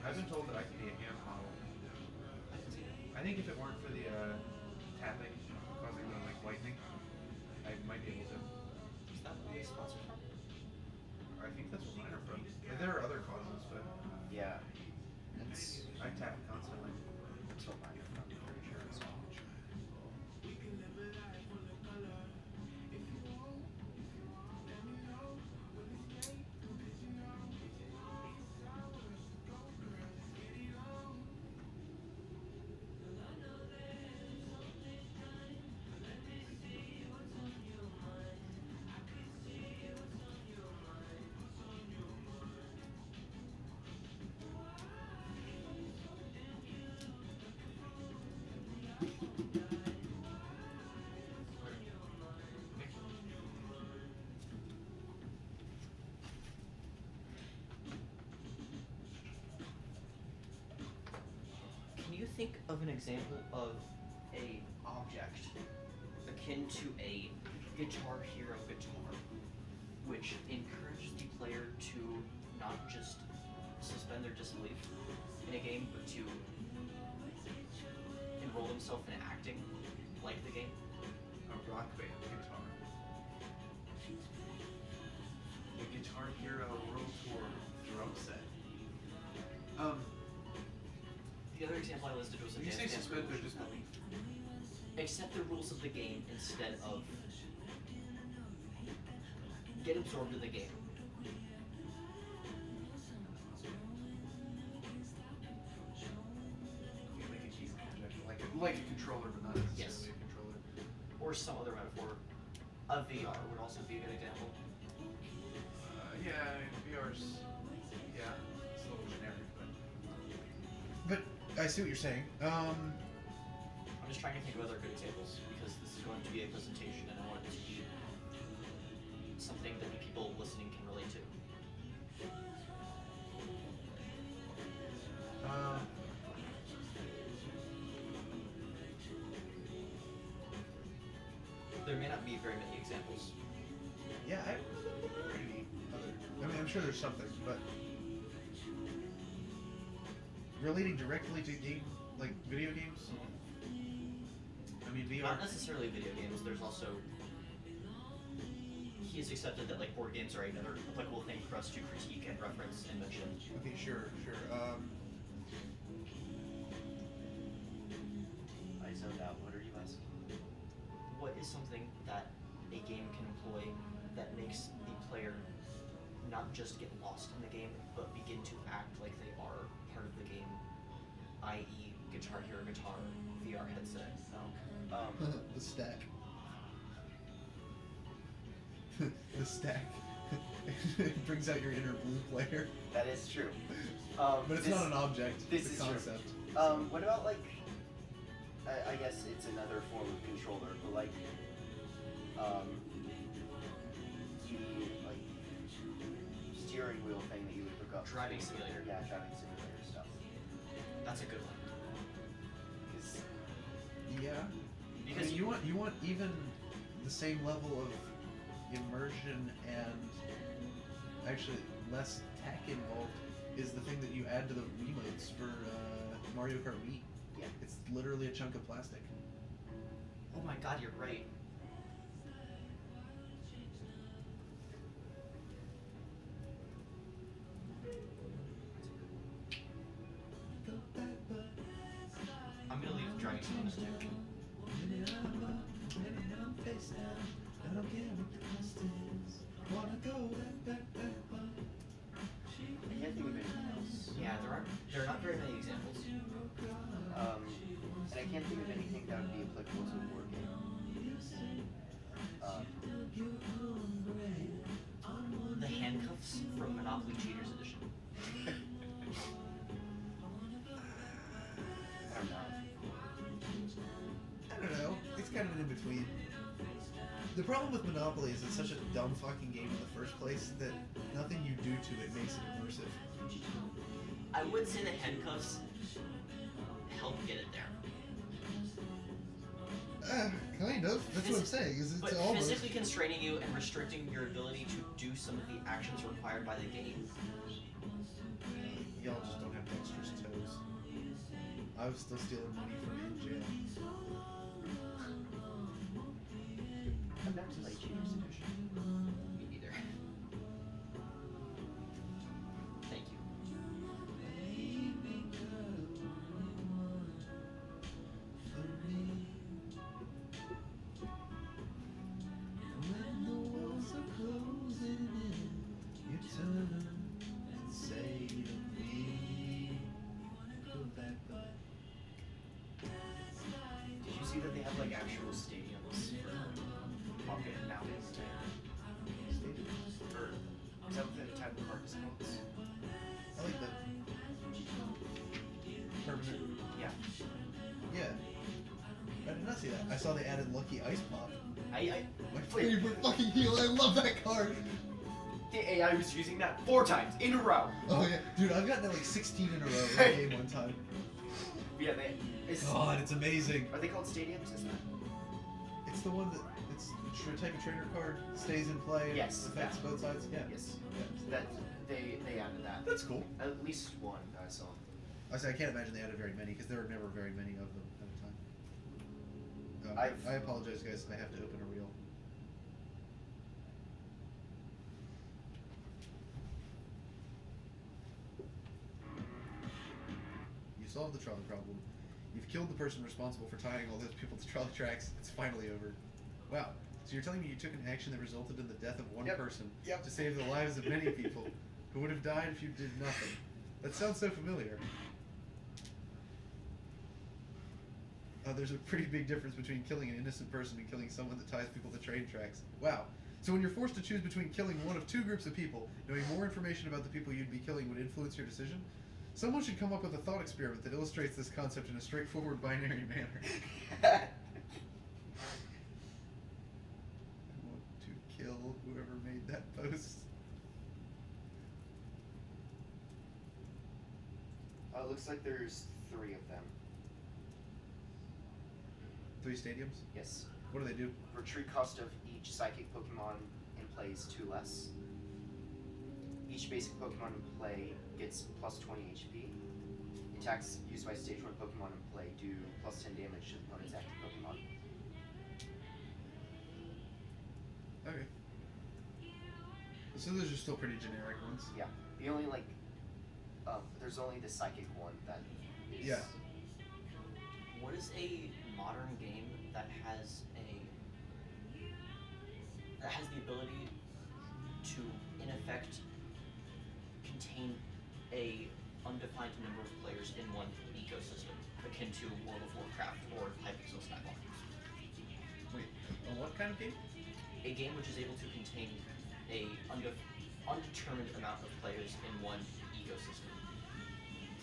I've been told that I can be a hand model. I think if it weren't for the tapping causing the like lightning, I might be able to. Is that what they sponsor from? I think that's what mine are from. Like, there are other causes, but Yeah. It's I tap constantly. that's what mine are from, I'm pretty sure as well. Can you think of an example of a object akin to a Guitar Hero guitar, which encourages the player to not just suspend their disbelief in a game, but to enroll themselves in acting like the game? A rock band guitar. The Guitar Hero World Tour drum set. The other example I listed was a When you say Dance Dance suspend their Revolution. disbelief, Accept the rules of the game instead of get absorbed in the game. you make a key object, like a controller, but not necessarily Yes. a controller. Or some other metaphor. A VR would also be a good example. Yeah, I mean, VR's, yeah, it's a little generic, but But I see what you're saying. I'm just trying to think of other good examples because this is going to be a presentation and I want it to be something that the people listening can relate to. There may not be very many examples. Yeah, I don't know that there are any other. I mean, I'm sure there's something, but relating directly to like video games. I mean, VR. Not necessarily video games, there's also he's accepted that like board games are another applicable thing for us to critique and reference and mention. Okay, sure. I zoned out. What are you asking? What is something that a game can employ that makes the player not just get lost in the game, but begin to act like they are part of the game, i.e. Guitar Hero guitar, VR headset. The stack. The stack. It brings out your inner blue player. That is true. But it's This- not an object. this It's is a true. concept. What about like? I guess it's another form of controller, but like, the like steering wheel thing that you would hook up. to- Driving simulator. Yeah, driving simulator stuff. That's a good one. 'Cause Yeah. Because I mean, you want even the same level of immersion and actually less tech involved is the thing that you add to the Wiimotes for Mario Kart Wii. Yeah. It's literally a chunk of plastic. oh my god, you're right. I'm gonna leave driving simulators too. I can't think of anything else. Yeah, there are not very many examples. And I can't think of anything that would be applicable to a board game. The handcuffs from Monopoly Cheaters Edition. I don't know. I don't know. It's kind of an in-between. The problem with Monopoly is it's such a dumb fucking game in the first place that nothing you do to it makes it immersive. I would say the handcuffs help get it there. Kind of. That's what I'm saying. Is it's But almost. physically constraining you and restricting your ability to do some of the actions required by the game. Y'all just don't have dexterous I was still stealing money from in jail. I've never played Cheaters Edition. Me neither. Thank you. When the walls are closing in, you turn and say to me, go back, but Did you see that they have like actual stadiums for Pocket and Mountain? Or is that what the type of park is called? I like that. Permanent. Yeah. Yeah. I did not see that. I saw they added Lucky Ice Pop. I My favorite fucking heal. I love that card. the AI was using that 4 times in a row. Oh yeah, dude, I've gotten that like 16 in a row in a game one time. Yeah, it's, God, it's amazing. are they called stadiums? Is that? It's the one that it's the type of trainer card stays in play. Yes, Affects yeah. both sides. Yeah. Yes. Yeah. That they added that. That's cool. At least one I saw. I say I can't imagine they added very many because there are never very many of them at a time. I apologize, guys. I have to open a reel. You solved the trolley problem. You've killed the person responsible for tying all those people to trolley tracks. It's finally over. Wow. So you're telling me you took an action that resulted in the death of one Yep. person Yep. to save the lives of many people who would have died if you did nothing. That sounds so familiar. There's a pretty big difference between killing an innocent person and killing someone that ties people to train tracks. Wow. So when you're forced to choose between killing one of 2 groups of people, knowing more information about the people you'd be killing would influence your decision? Someone should come up with a thought experiment that illustrates this concept in a straightforward binary manner. I want to kill whoever made that post. It looks like there's 3 of them. 3 stadiums? Yes. What do they do? For true cost of each psychic Pokemon in play is 2 less. Each basic Pokemon in play gets plus 20 HP. Attacks used by stage 1 Pokemon in play do plus 10 damage to the opponent's active Pokemon. Okay. So those are still pretty generic ones. Yeah. The only there's only the psychic one that is. Yeah. What is a modern game that has the ability to, in effect, contain a undefined number of players in one ecosystem, akin to World of Warcraft or Hypixel Skyblock? Wait, a what kind of game? A game which is able to contain a undetermined amount of players in one ecosystem.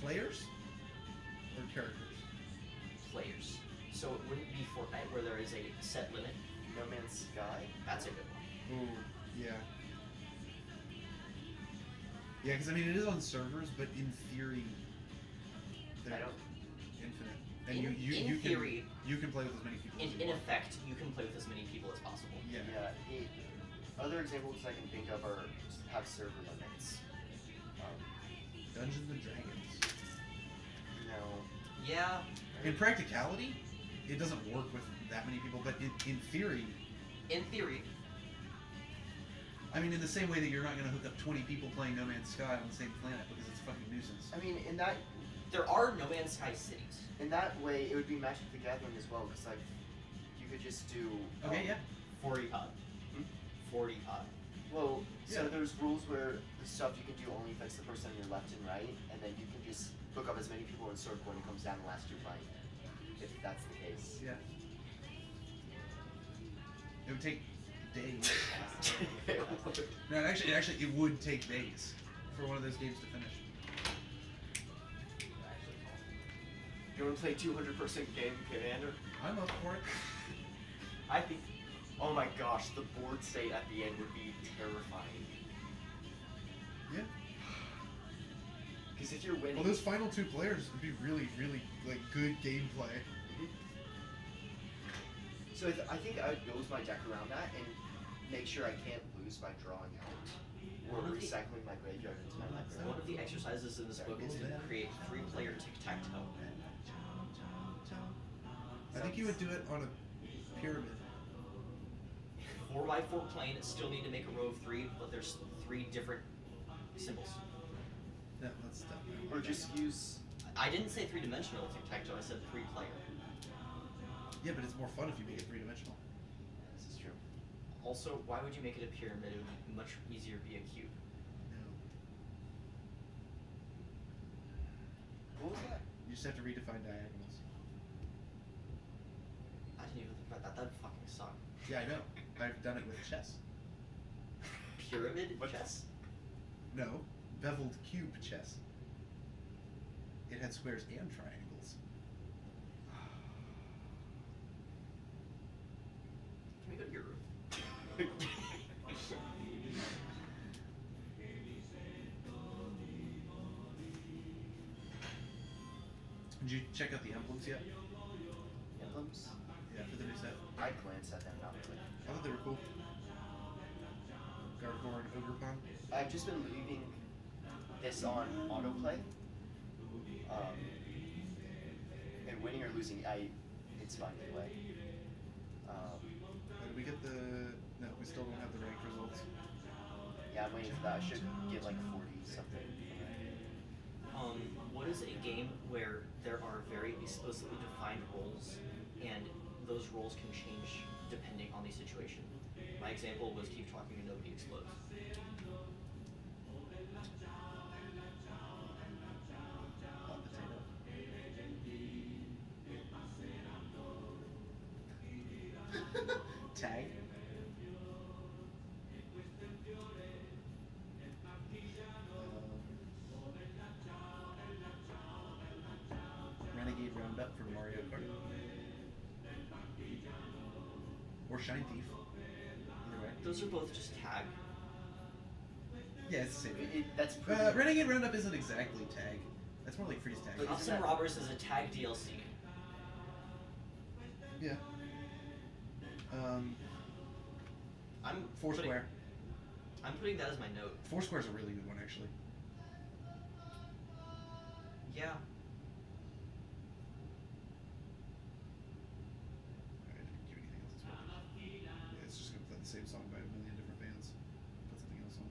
Players? Or characters? Players. So it wouldn't be Fortnite where there is a set limit. No Man's Sky. That's a good one. Ooh, yeah. Yeah, because I mean it is on servers, but in theory, I they're don't. infinite. And In you theory, you can play with as many people as you in want. effect, you can play with as many people as possible. Yeah. Other examples I can think of are have server limits. Dungeons and Dragons. No. Yeah. In practicality, it doesn't work with that many people, but in theory, In theory, I mean, in the same way that you're not going to hook up 20 people playing No Man's Sky on the same planet because it's a fucking nuisance. I mean, in there are No Man's Sky cities. that way, it would be Magic the Gathering as well, because like you could just do. Okay, yeah. 40 pod. Hmm? 40 pod. Well, so Yeah. there's rules where the stuff you can do only affects the person on your left and right, and then you can just hook up as many people in circle when it comes down the last 2 fight. If that's the case. Yeah. It would take days. No, actually, it would take days for one of those games to finish. You want to play 200% game Commander? I'm up for it. I think. Oh my gosh, the board state at the end would be terrifying. Yeah. Because if you're winning. Well, those final 2 players would be really, really like good gameplay. So I think I would build my deck around that and make sure I can't lose by drawing out or One of the- recycling my graveyard into my library. One of the exercises in this book is to create 3-player tic-tac-toe. town. I think you would do it on a pyramid. 4x4 plane, still need to make a row of 3, but there's 3 different symbols. No, that's dumb. Or just use. I didn't say 3-dimensional tic-tac-toe, I said 3-player. Yeah, but it's more fun if you make it 3-dimensional. This is true. Also, why would you make it a pyramid? It would be much easier to be a cube. No. What was that? You just have to redefine diagonals. I didn't even think about that. That'd fucking suck. Yeah, I know. I've done it with chess. Pyramid What? chess? No, beveled cube chess. It had squares and triangles. Can we go to your room? Did you check out the emblems yet? Emblems? Yeah, for the new set. I glanced at them, not really. I thought they were cool. Gargoyle and Ogrepon. I've just been leaving this on autoplay. And winning or losing, it's fine either way. Did we get the? No, we still don't have the ranked results. Yeah, I'm waiting for that. I should get like 40 something. What is a game where there are very explicitly defined roles, and those roles can change depending on the situation? My example was keep talking and nobody explodes. Hot potato. Tag. Renegade Roundup from Mario Kart. Or Shine Thief. Either way. Those are both just tag. Yeah, it's the same. That's pretty. Renegade Roundup isn't exactly tag. That's more like freeze tag. But Cops isn't and that- Robbers is a tag DLC. Yeah. I'm Foursquare. I'm putting that as my note. Foursquare's a really good one, actually. Yeah. I didn't do anything else this morning. Yeah, it's just gonna play the same song by a million different bands. Put something else on.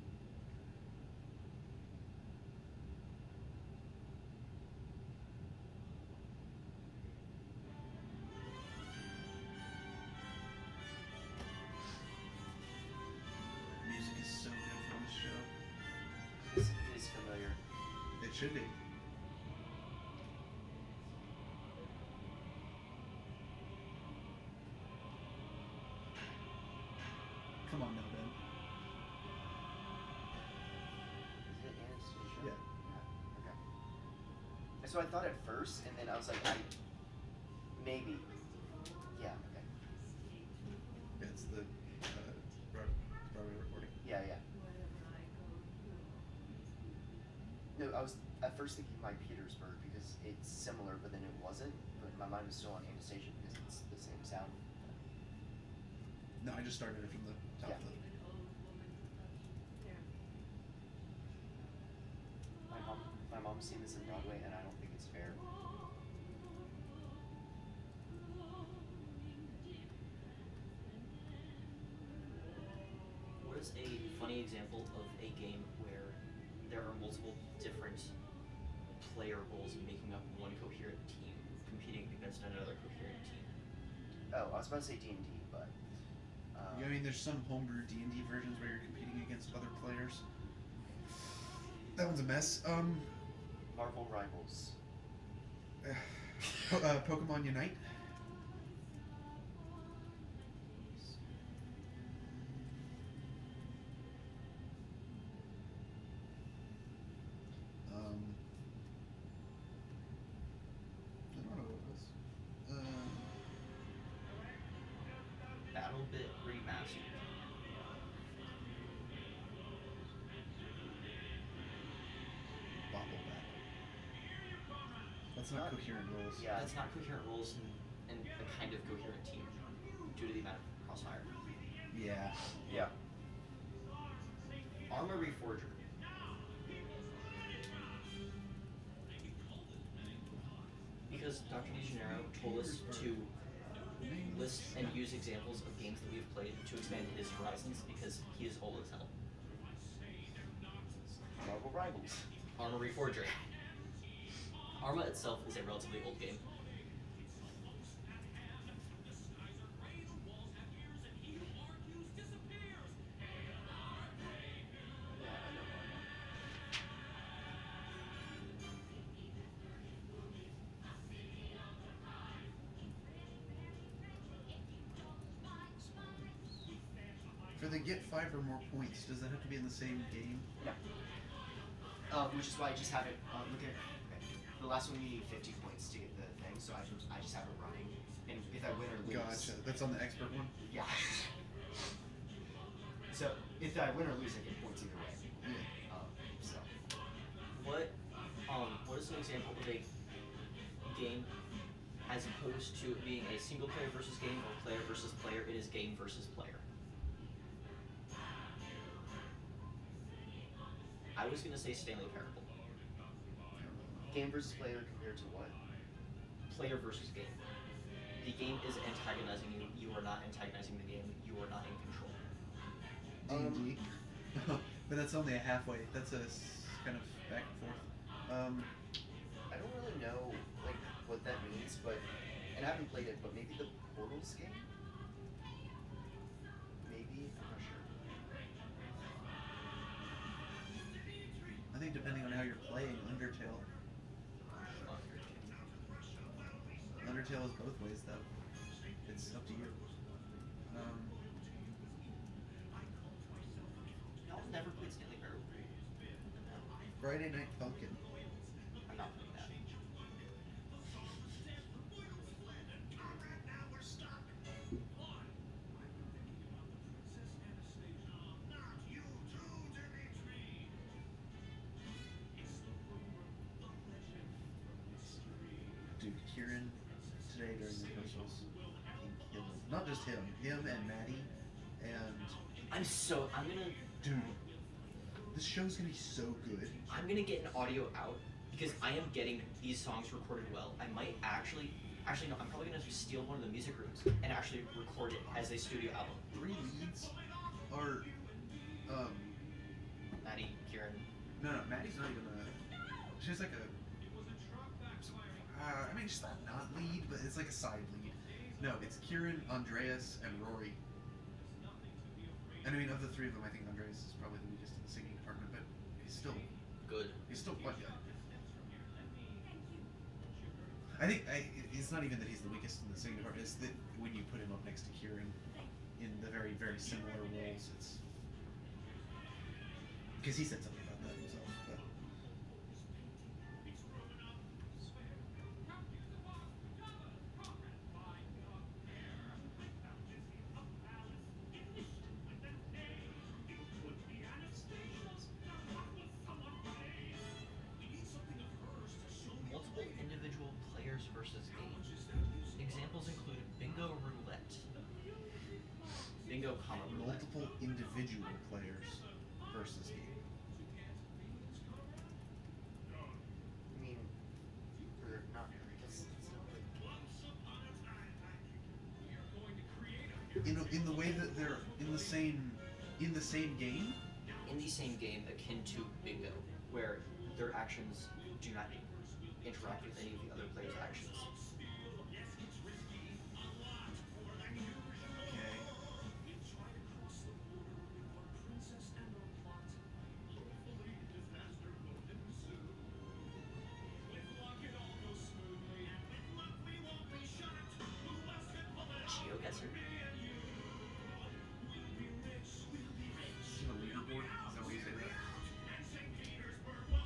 Music is so good from this show. It is familiar. It should be. Come on now, Ben. Is it Anastasia? Yeah. Okay. And so I thought at first, and then I was like, maybe. Yeah. Okay. Yeah, it's the Broadway recording. Yeah. Yeah. No, I was at first thinking My Petersburg because it's similar, but then it wasn't. But my mind was still on Anastasia because it's the same sound. No, I just started it from the top Yeah. of the. My mom's seen this in Broadway, and I don't think it's fair. What is a funny example of a game where there are multiple different player roles making up one coherent team, competing against another coherent team? Oh, I was about to say D&D, but. I mean, there's some homebrew D&D versions where you're competing against other players. That one's a mess. Marvel Rivals. Pokemon Unite. I don't know what it was. BattleBit Remastered. Bobble Battle. That's not coherent roles. Yeah. That's not coherent roles and a kind of coherent team due to the amount of crossfire. Yeah. Yeah. Armory Forger. Because because Dr. DeGennaro told us to list and use examples of games that we've played to expand his horizons because he is old as hell. Marvel Rivals. Arma Reforger. Arma itself is a relatively old game. For the get 5 or more points, does that have to be in the same game? No. Which is why I just have it. Look at the last one. You need 50 points to get the thing, so I just have it running. And if I win or lose, Gotcha. That's on the expert one. yeah. So if I win or lose, I get points either way. Yeah. So What is an example of a game as opposed to it being a single player versus game or player versus player? It is game versus player. I was gonna say Stanley Parable. game versus player compared to what? Player versus game. The game is antagonizing you. You are not antagonizing the game. You are not in control. D&D. But that's only a halfway. That's a kind of back and forth. I don't really know like what that means, but and I haven't played it, but maybe the Portals game. Maybe I'm not sure. I think depending on how you're playing Undertale. Undertale is both ways though. It's up to you. Y'all never played Stanley Parable. Friday Night Funkin'. I'm not playing that. Dude, Kieran today during the rehearsals, he killed it. Not just him and Maddie, and I'm gonna dude, this show's gonna be so good. I'm gonna get an audio out because I am getting these songs recorded well. I might actually no, I'm probably gonna steal one of the music rooms and actually record it as a studio album. 3 leads are, Maddie, Kieran. no, Maddie's not even she's like a, I mean, she's not lead, but it's like a side lead. No, it's Kieran, Andreas, and Rory. And I mean, of the 3 of them, I think Andreas is probably the weakest in the singing department, but he's still Good. quite good. I think it's not even that he's the weakest in the singing department. It's that when you put him up next to Kieran in the very, very similar roles, it's because he said something about that himself. But Multiple individual players versus games. Examples include Bingo Roulette. Bingo, roulette. multiple individual players versus game. I mean, or not. That's not In the way that they're in the same game. In the same game akin to Bingo, where their actions do not interact with any of the other players' actions. Okay. GeoGuessr. Is it a leaderboard? Is that what you say that?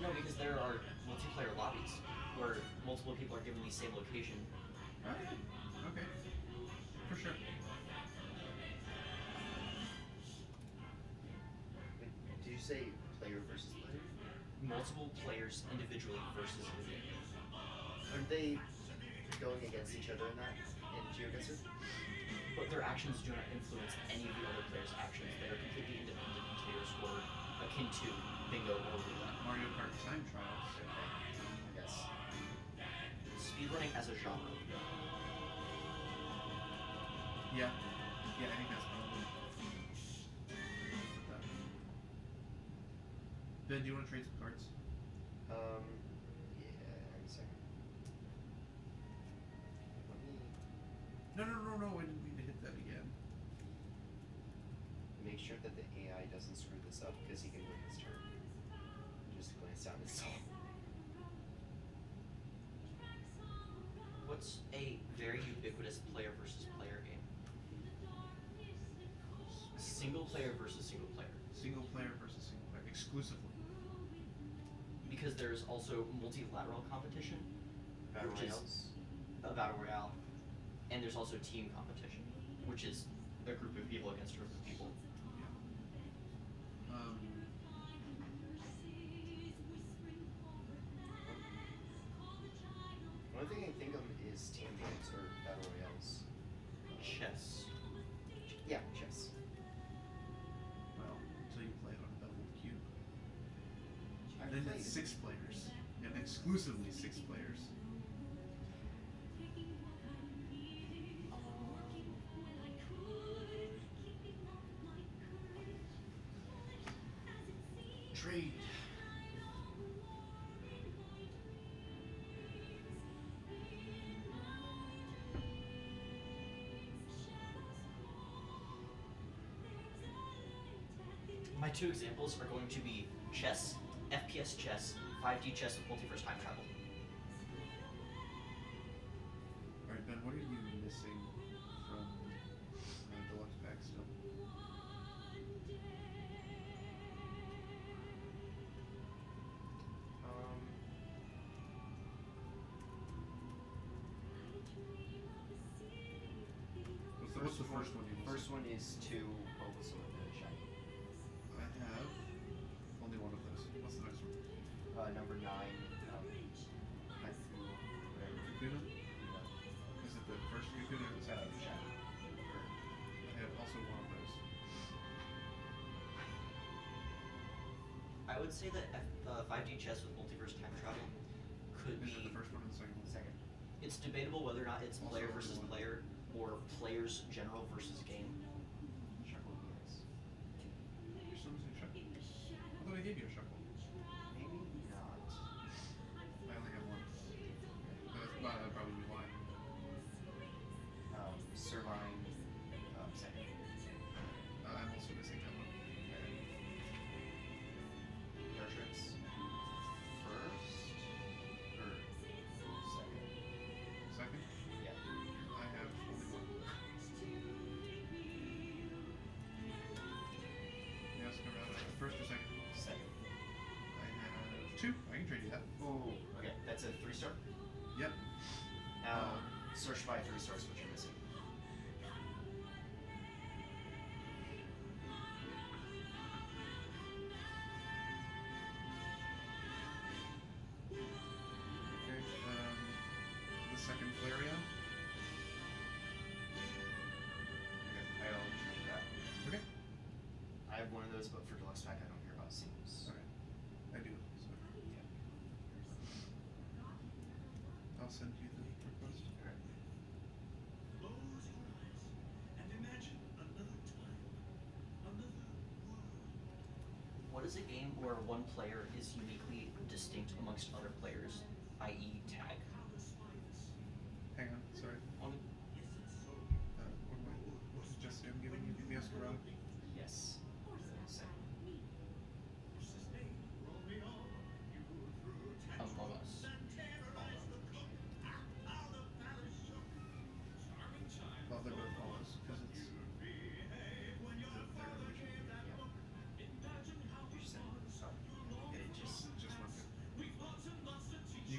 No, because there are multiplayer lobbies where multiple people are given the same location. Oh, yeah. Okay. For sure. Wait, did you say player versus player? Multiple players individually versus the game. Aren't they going against each other in that in GeoGuessr? But their actions do not influence any of the other players' actions. They are completely independent players or akin to Bingo or Roulette. Mario Kart Time Trials. I guess. Speedrun running as a genre. Yeah. Yeah, I think that's probably. Ben, do you want to trade some cards? Yeah, hang on a second. Let me No, I didn't mean to hit that again. make sure that the AI doesn't screw this up because he can win this turn. Just glance down and saw. What's a very ubiquitous player versus player game? Single player versus single player. Single player versus single player, exclusively. Because there's also multilateral competition, Battle which is Royales. a battle royale, and there's also team competition, which is a group of people against a group of people. One thing I think of is team games or battle royales. Chess. Yeah, chess. Well, until you play it on a double cube. I've Then played it's it. 6 players. And exclusively 6 players. Trade. My two examples are going to be chess, FPS chess, 5D chess with multiverse time travel. Alright, Ben, what are you missing from Deluxe Pack still? What's the first one you missing? First one is to Bulbasaur the shiny. I have only one of those. What's the next one? Number 9, Haifu, whatever. Kakuna? Yeah. Is it the first Kakuna or the second? Shiny. Or, I have also one of those. I would say that 5D chess with multiverse time travel could Is it be. the first one or the second one? second. It's debatable whether or not it's Also player only versus one. player or players general versus game. Shuckle Venus. You're still missing Shuckle. I thought I gave you a Shuckle. Maybe not. I only have one. That'd probably be why. Servine, second. I'm also missing that one. Dartrix, first. Or second. Second? Yeah. I have only one. Yes, first or second? Second. I have 2. I can trade you that. Oh, okay. That's a 3-star. Yep. Now, search by 3 stars what you're missing. Okay. The second Flareon. Okay, I'll trade that. Okay. I have one of those, but for Deluxe Pack, I don't care about singles. Okay. I do. So Yeah. I'll send you the request. Okay. What is a game where one player is uniquely distinct amongst other players, i.e. tag? Hang on. Sorry. On What is just him giving you? Fiascarado? Yes. Second. Among Us. Well, they're both follows because it's their original. You just said, oh, Just one thing. You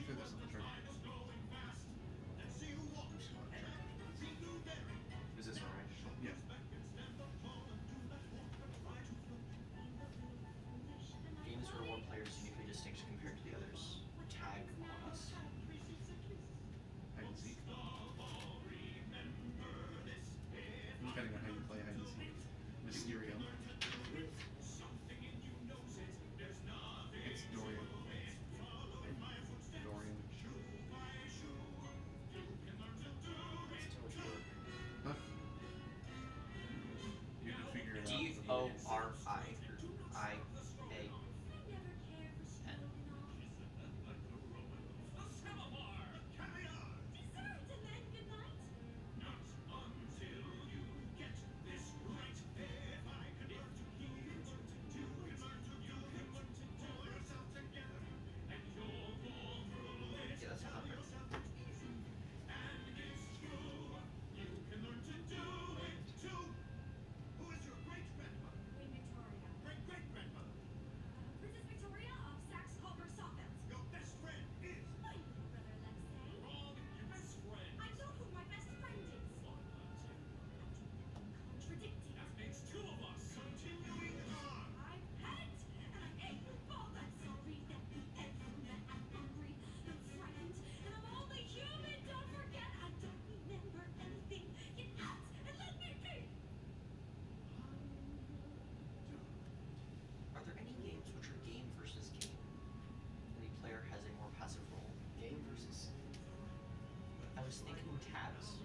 was thinking tabs.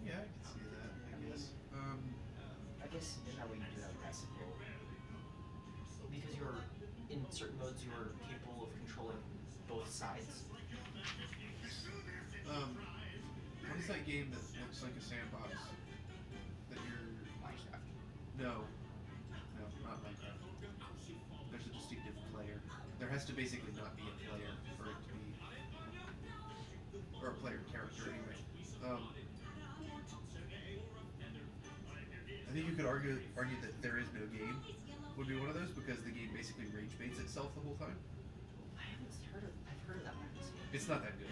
Yeah, I can see that. I guess. I guess in that way you do have passive here. Because you're in certain modes you're capable of controlling both sides. What is that game that looks like a sandbox? That you're Minecraft. no, not Minecraft. There's a distinctive player. There has to basically not be a player for it to be, or a player character anyway. I think you could argue that There Is No Game would be one of those because the game basically rage baits itself the whole time. I've heard of that one. It's not that good.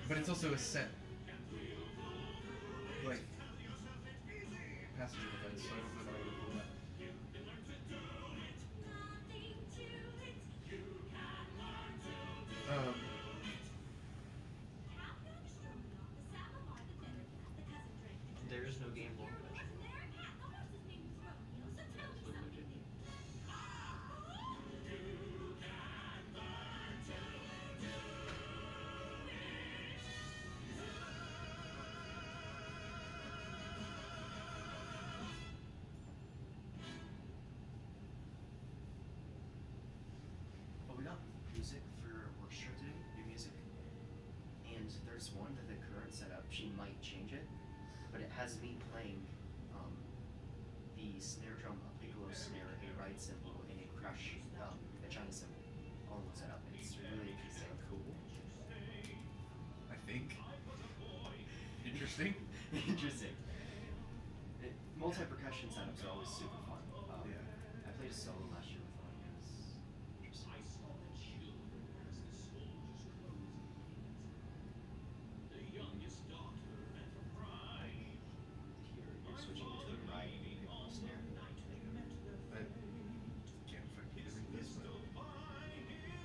But it's also a set, like, passenger defense, so I don't know that I would pull that. There is no game long version. But we got music for orchestra today, new music. And there's one that the current setup, she might change it, but it has me playing the snare drum, a piccolo snare, a ride cymbal, and a crash, a China cymbal, all in one setup. It's really interesting. Cool. I think. Interesting. Interesting. Multi-percussion setups are always super fun. Yeah. I played a solo last year with one. It was interesting. Here, you're switching between ride and piccolo snare. I can't fucking read this, but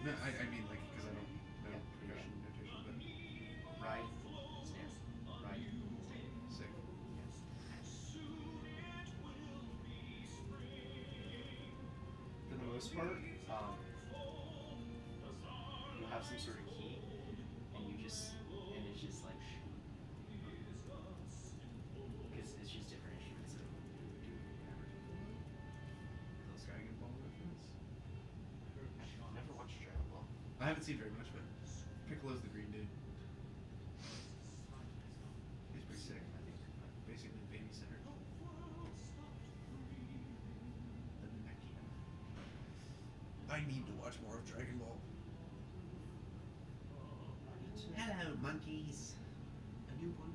no, I mean like because I don't know percussion notation, but Ride, snare, ride, snare. sick. For the most part, you have some sort of key, and it's just like, because it's just different instruments that do whatever. Those Dragon Ball reference. I've never watched Dragon Ball. I haven't seen very much, but Piccolo's the green dude. He's pretty sick. I think. Basically babysitter. I need to watch more of Dragon Ball. Hello, monkeys. A new One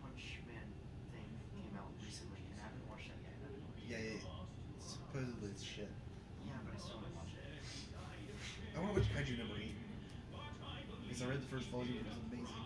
Punch Man thing came out recently, and I haven't watched that yet. Yeah. Supposedly it's shit. Yeah, but I still want to watch it. I want to watch Kaiju number 8. Because I read the first volume and it was amazing.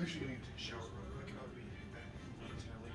actually gonna take a shower real quick. I'll be back momentarily.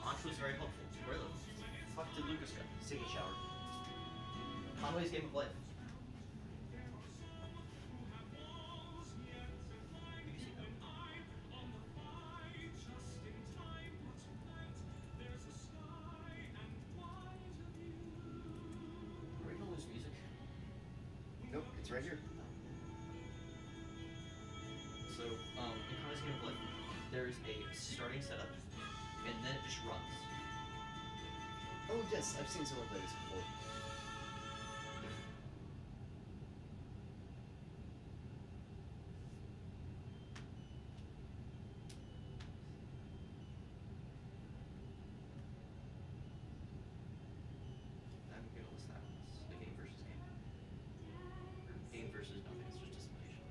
Launch was very helpful. Where the fuck did Lucas go? Taking a shower. Conway's Game of Life. Are we gonna lose music? Nope, it's right here. So, in Conway's Game of Life, there's a starting setup, and then it just runs. Oh yes, I've seen someone play this before. I'm gonna list that one as a game versus game. Or game versus nothing, it's just dissimulation.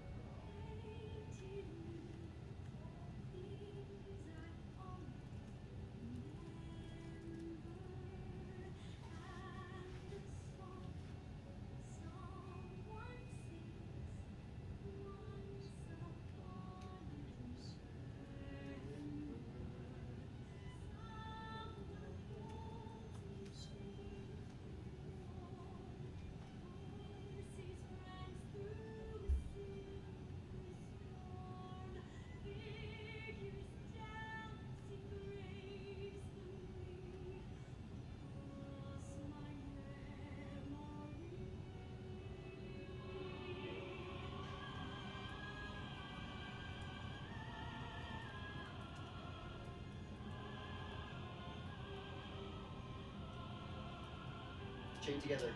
Chain together.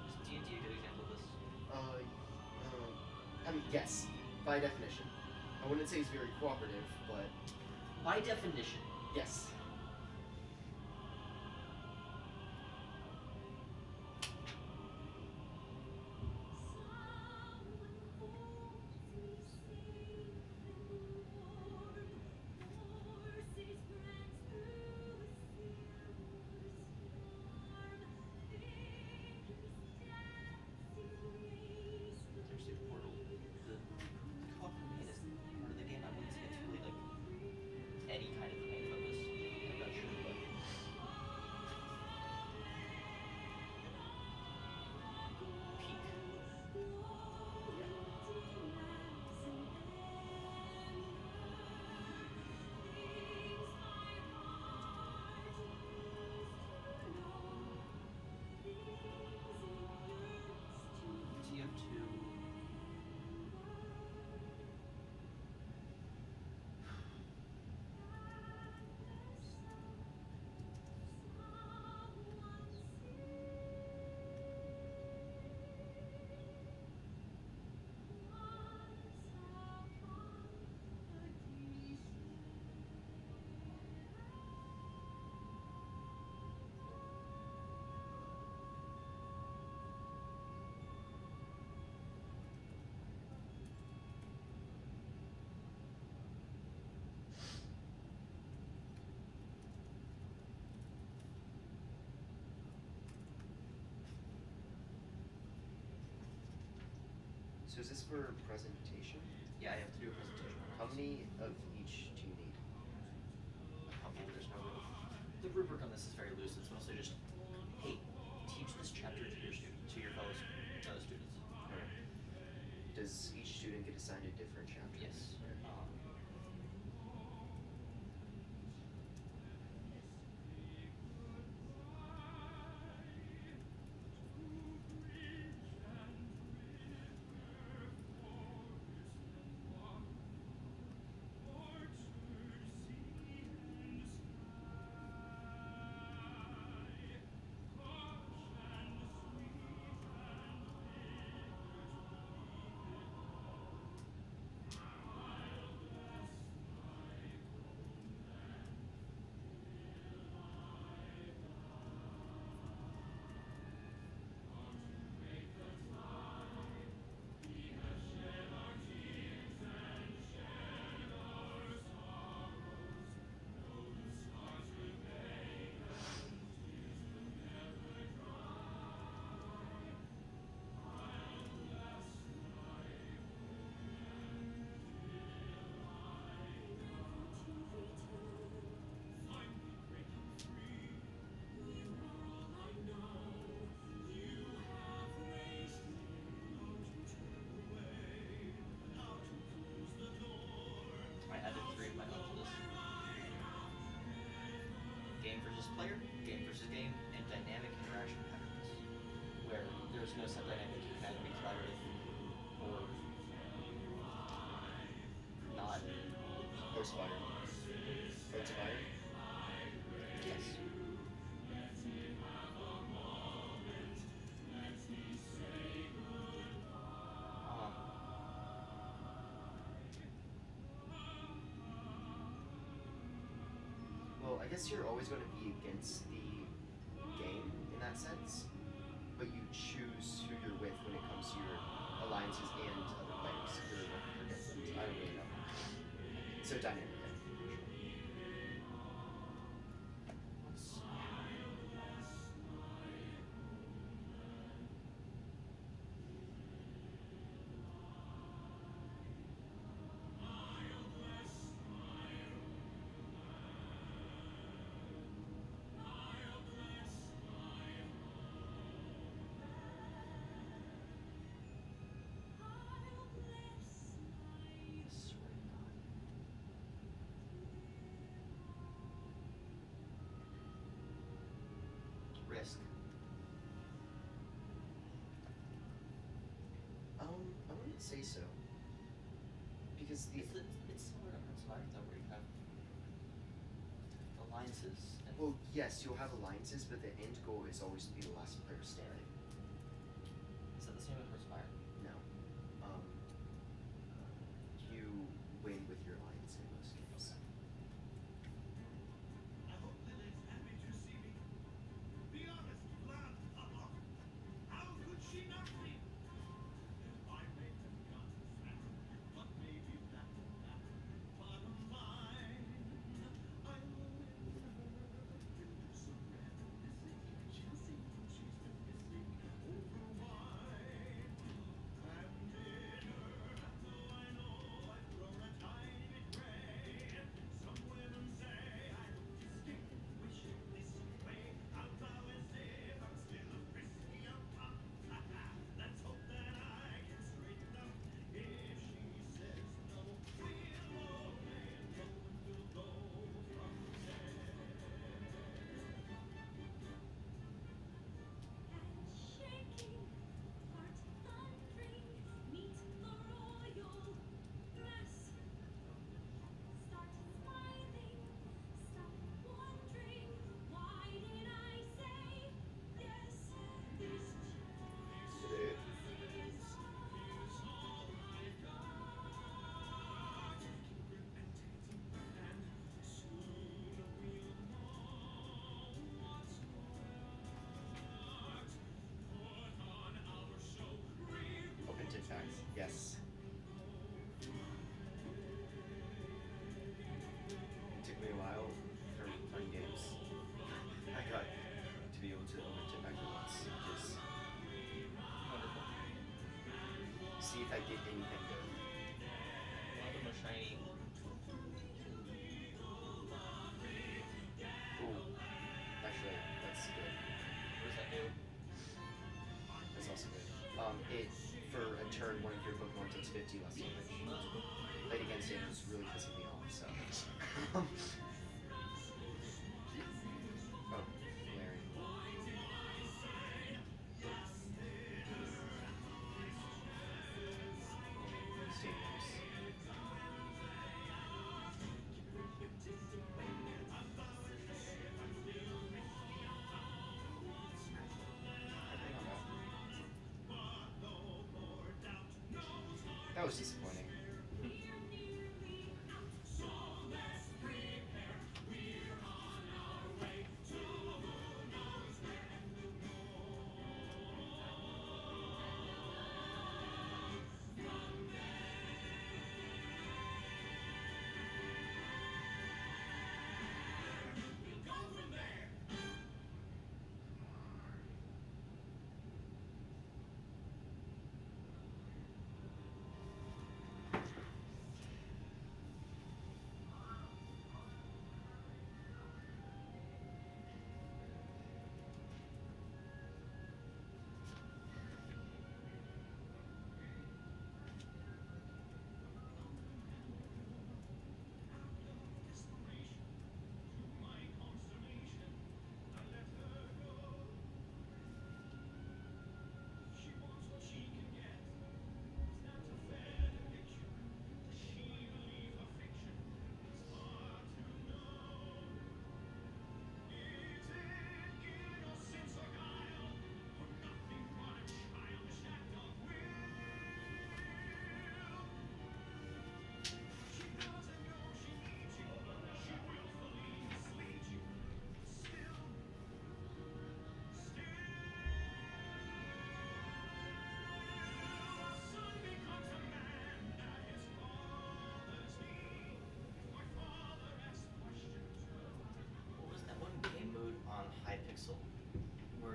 Is D&D a good example of this? I mean, yes, by definition. I wouldn't say he's very cooperative, but By definition. yes. There's a portal. The co-op campaign is part of the game. I wouldn't say it's really like any kind of main focus. I'm not sure, but peak. TF2. So is this for presentation? Yeah, I have to do a presentation. How many of each do you need? A couple. There's no real. The rubric on this is very loose. It's mostly just, hey, teach this chapter to your fellow students. Alright. Does each student get assigned a different chapter? Yes. versus game, and dynamic interaction patterns, where there's no set dynamic you can either be collaborative or not. Ghostfire. Friends of Iron. Yes. Well, I guess you're always going to be against the game in that sense, but you choose who you're with when it comes to your alliances and other players. You're working against them. I don't really know. So dynamic. Risk. I wouldn't say so. Because It's similar to Hearts of Iron though, where you have alliances and well, yes, you'll have alliances, but the end goal is always to be the last player standing. is that the same with Hearts of Iron? No. You win with your alliance in most games. I hope Lilith's happy to see me. Be honest, lad. How could she not be? I may have got fat, but maybe that will happen. Bottom line, I will win her. So reminiscing, Chelsea, she's been missing over wine and dinner. Though I know I've grown a tiny bit gray. Some women say I look distinguished this way. I'll bow as if I'm still a frisky young pup. Let's hope that I can straighten up. If she says no, we'll all lay low and we'll go from there. Shaking, heart thundering, meet the royal mess. Start smiling, stop wondering, why did I say yes? This chance is all I've got. And soon we'll know what's what. Put on our show, real Open to facts. Yes. It took me a while for fun games. I got to be able to open to factor once. Just Wonderful. see if I get anything good. A lot of them are shiny. Ooh. Actually, that's good. What does that do? That's also good. It for a turn, one of your Pokemon takes 50 less damage. Played against it was really pissing me off. So. Oh, Larry. Stadiums. That was disappointing.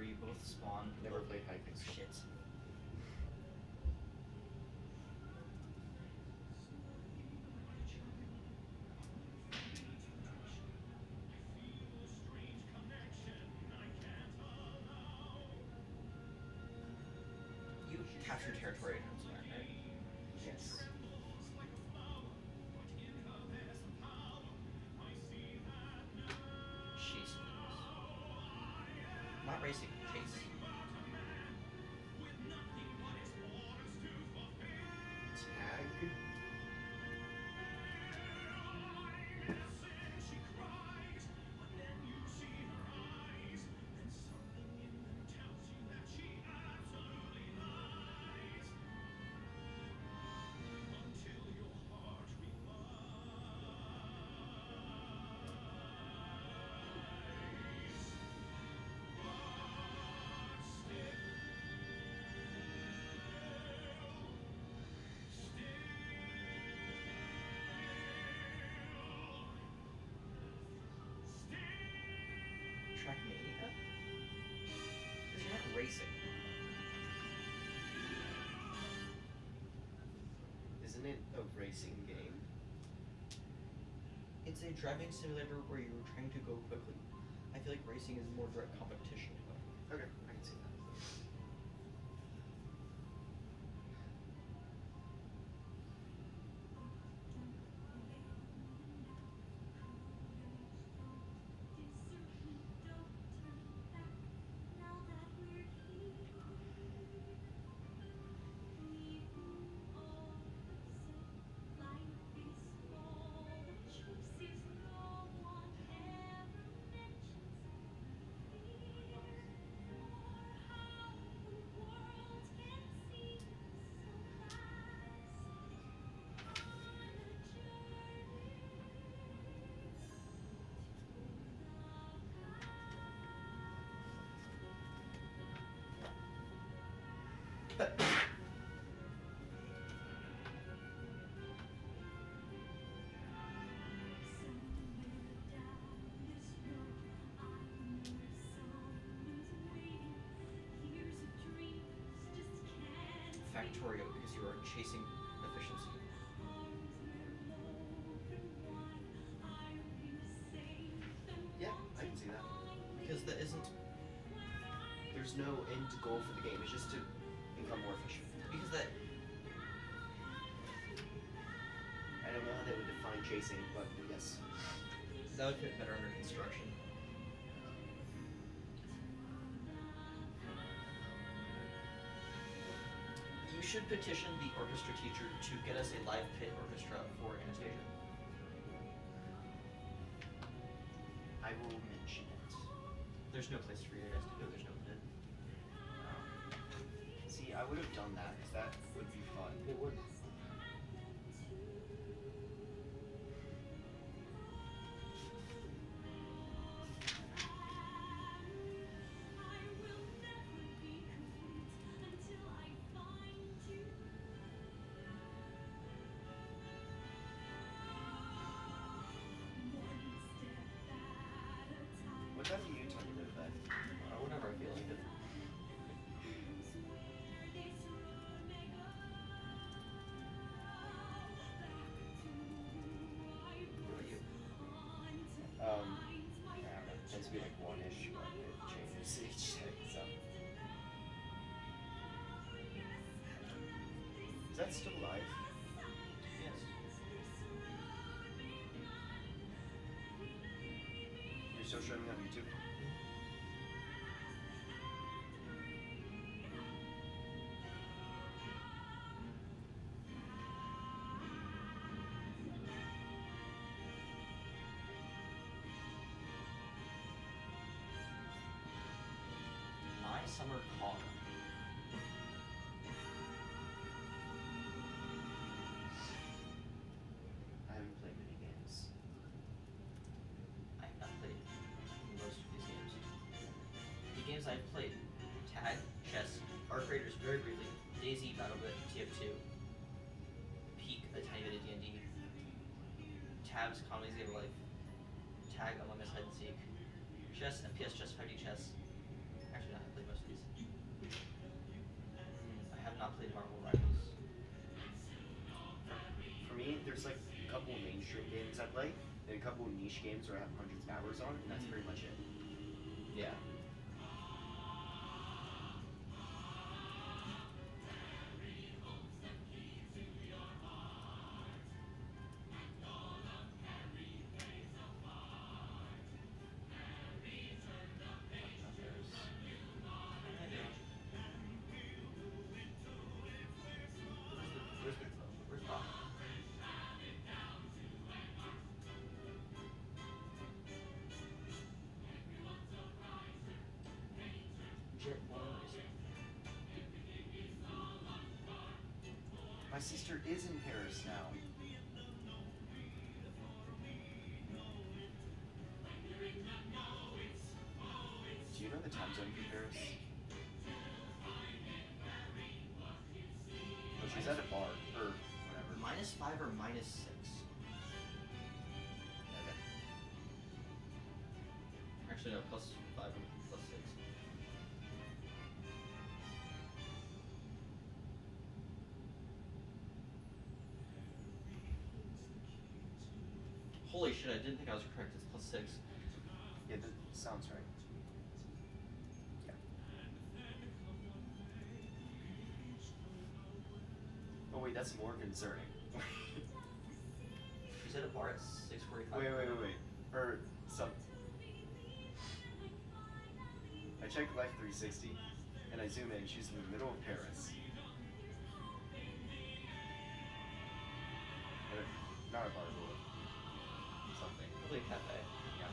where you both spawn. Never played Hypixel. Shit. You capture territory at Homeland, right? Yes. Chase. Not racing, chase. Tag. Trackmania? This is not racing. Isn't it a racing game? It's a driving simulator where you're trying to go quickly. I feel like racing is more direct competition to it. Okay, I can see that. Factorio, because you are chasing efficiency. Yeah, I can see that. Because that isn't. There's no end goal for the game. It's just to become more efficient. Because that. I don't know how they would define chasing, but yes. That would fit better under construction. You should petition the orchestra teacher to get us a live pit orchestra for Anastasia. I will mention it. There's no place for you guys to go, there's no pit. See, I would have done that because that would be fun. It would. What time do you tend to go to bed? Whenever I feel like it. What about you? I don't know. It tends to be like one-ish, but it changes each day, so. Is that still live? Yes. You're still streaming on YouTube? My summer car. I haven't played many games. I have not played most of these games. The games I've played: Tag, Chess, Arc Raiders very briefly, DayZ, BattleBit, TF2, Peak, a tiny bit of D&D, Tabs, Comedies Game of Life, Tag, Among Us, Hide and Seek, Chess, FPS Chess, 5D Chess. Actually, not. I mainstream games I play, and a couple of niche games where I have hundreds of hours on, and that's pretty much it. Yeah. Where's Bob? Jet Boys. My sister is in Paris now. Do you know the time zone for Paris? Oh, she's at a bar, or whatever. -5 or -6? Okay. Actually, no, +5 or +6. Holy shit, I didn't think I was correct. It's +6. Yeah, that sounds right. Yeah. Oh wait, that's more concerning. She's at a bar at 6:45. wait. Or some. I checked Life 360, and I zoom in. She's in the middle of Paris. Not a bar, but something. Probably a cafe. Yeah.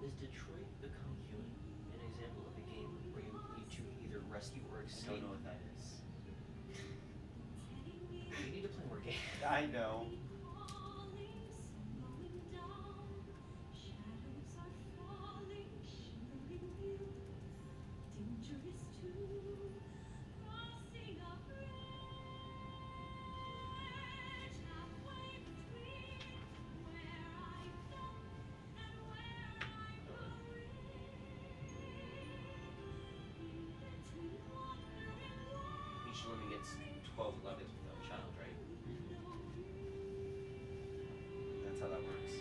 Is Detroit Become Human an example of a game where you need to either rescue or I escape? don't know what that is. You need to play more games. I know. Each woman gets 12 nuggets without a child, right? That's how that works.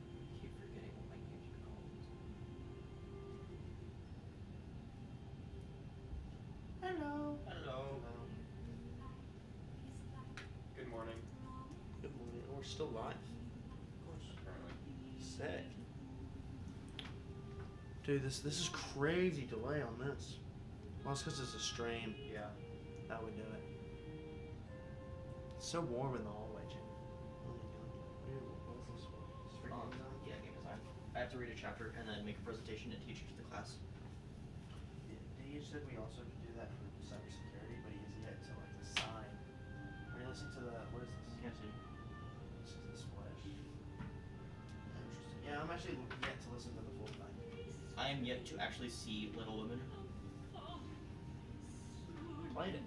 I keep forgetting what my games are called. Hello. Hello. Good morning. Good morning. Oh, we're still live. Of course. Apparently. Sick. Dude, this is crazy delay on this. Well, it's because it's a stream. Yeah. That would do it. It's so warm in the hallway, Jim. Oh my god. Dude, what is this for? Is this for games on? Yeah, game design. I have to read a chapter and then make a presentation and teach it to the class. He said we also could do that for cybersecurity, but he has yet to like decide. Are you listening to the what is this? Can't see. This is the split. Interesting. actually yet to listen to the full thing. I am yet to actually see Little Women. Played it.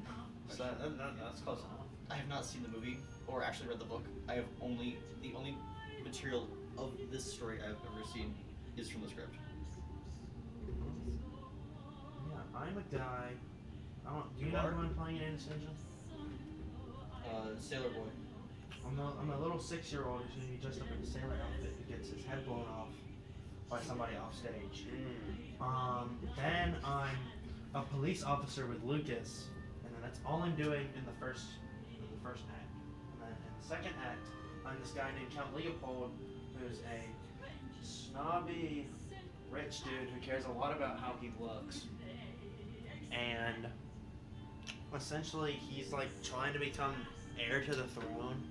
So that's close enough. I have not seen the movie or actually read the book. I have only the only material of this story I've ever seen is from the script. Yeah, I'm a guy. Do you You know are? who I'm playing in Ascension? Sailor Boy. I'm a little 6-year-old who's gonna be dressed up in a sailor outfit who gets his head blown off by somebody off stage. Then I'm a police officer with Lucas, and then that's all I'm doing in the first act. And then in the second act, I'm this guy named Count Leopold, who's a snobby, rich dude who cares a lot about how he looks. And essentially, he's like trying to become heir to the throne,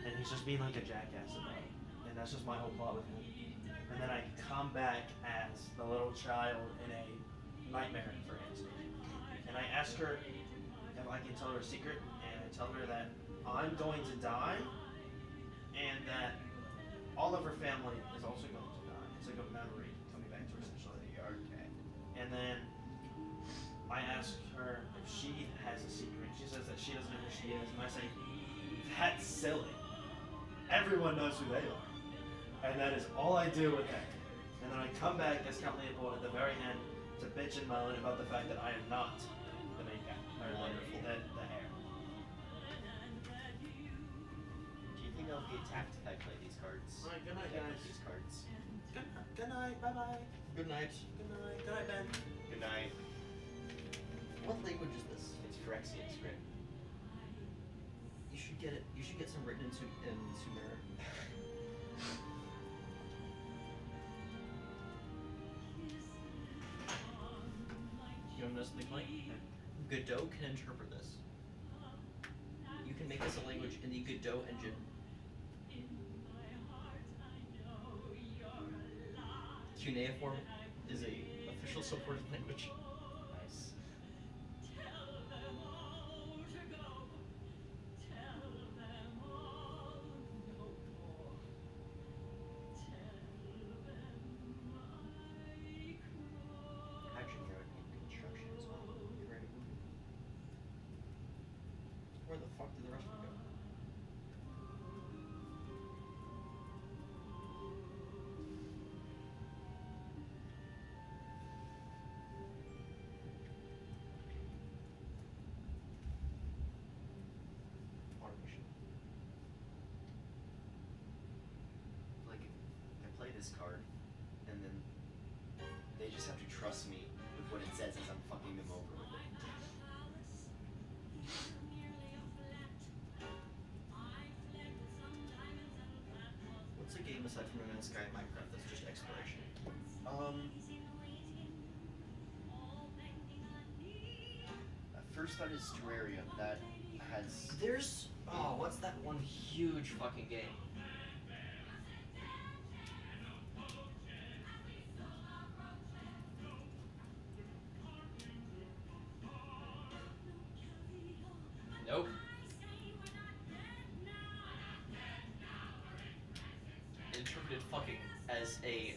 and he's just being like a jackass about it. And that's just my whole plot with him. And then I come back as the little child in a nightmare for Anastasia. And I ask her if I can tell her a secret, and I tell her that I'm going to die, and that all of her family is also going to die. It's like a memory coming back to her, essentially. And then I ask her if she has a secret. She says that she doesn't know who she is, and I say, that's silly. Everyone knows who they are. And that is all I do with that. And then I come back as Count Leopold at the very end to bitch and moan about the fact that I am not the main guy. Or Wonderful. the heir. Do you think I'll be attacked if I play these cards? Alright, good night, If I play guys. These cards. Good night, bye-bye. Good night. Good night. Good night, Ben. Good night. What language is this? It's Phyrexian script. You should get it. You should get some written in Sumer. You want to know something funny? Godot can interpret this. You can make this a language in the Godot engine. Cuneiform is a official supported language. Nice. Actually, you're in construction as well. You're ready. Where the fuck did the rest of them go? Automation. Like, I play this card, and then they just have to trust me with what it says as I'm fucking them over with it. What's a game aside from No Man's Sky and Minecraft that's just exploration? First thought is Terraria. That has. There's what's that one huge fucking game? Nope. Interpreted fucking as a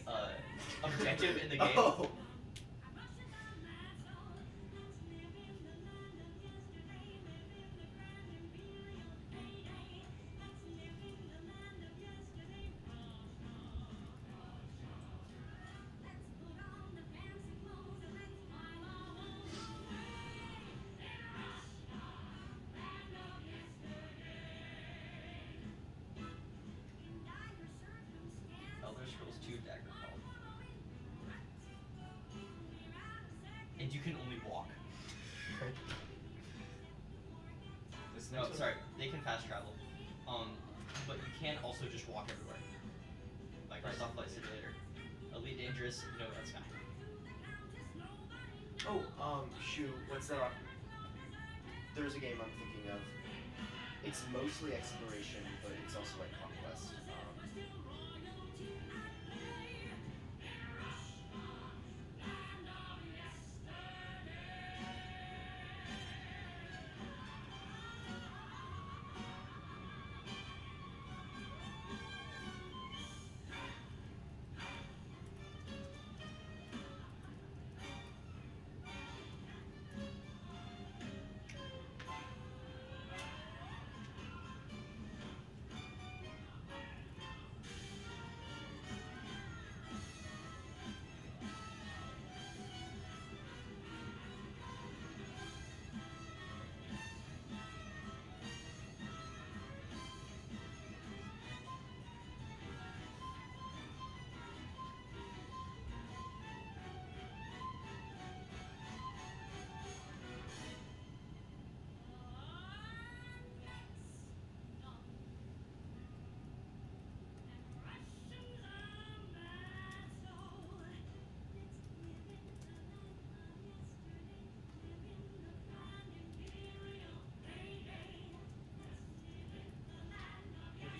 objective in the game. Oh. Elder Scrolls 2 Daggerfall. And you can only walk. This No, next one- sorry, they can fast travel. But you can also just walk everywhere. Microsoft Flight Simulator. Elite Dangerous, No Man's Sky. Oh, shoot, what's that? There's a game I'm thinking of. It's mostly exploration, but it's also like conquest.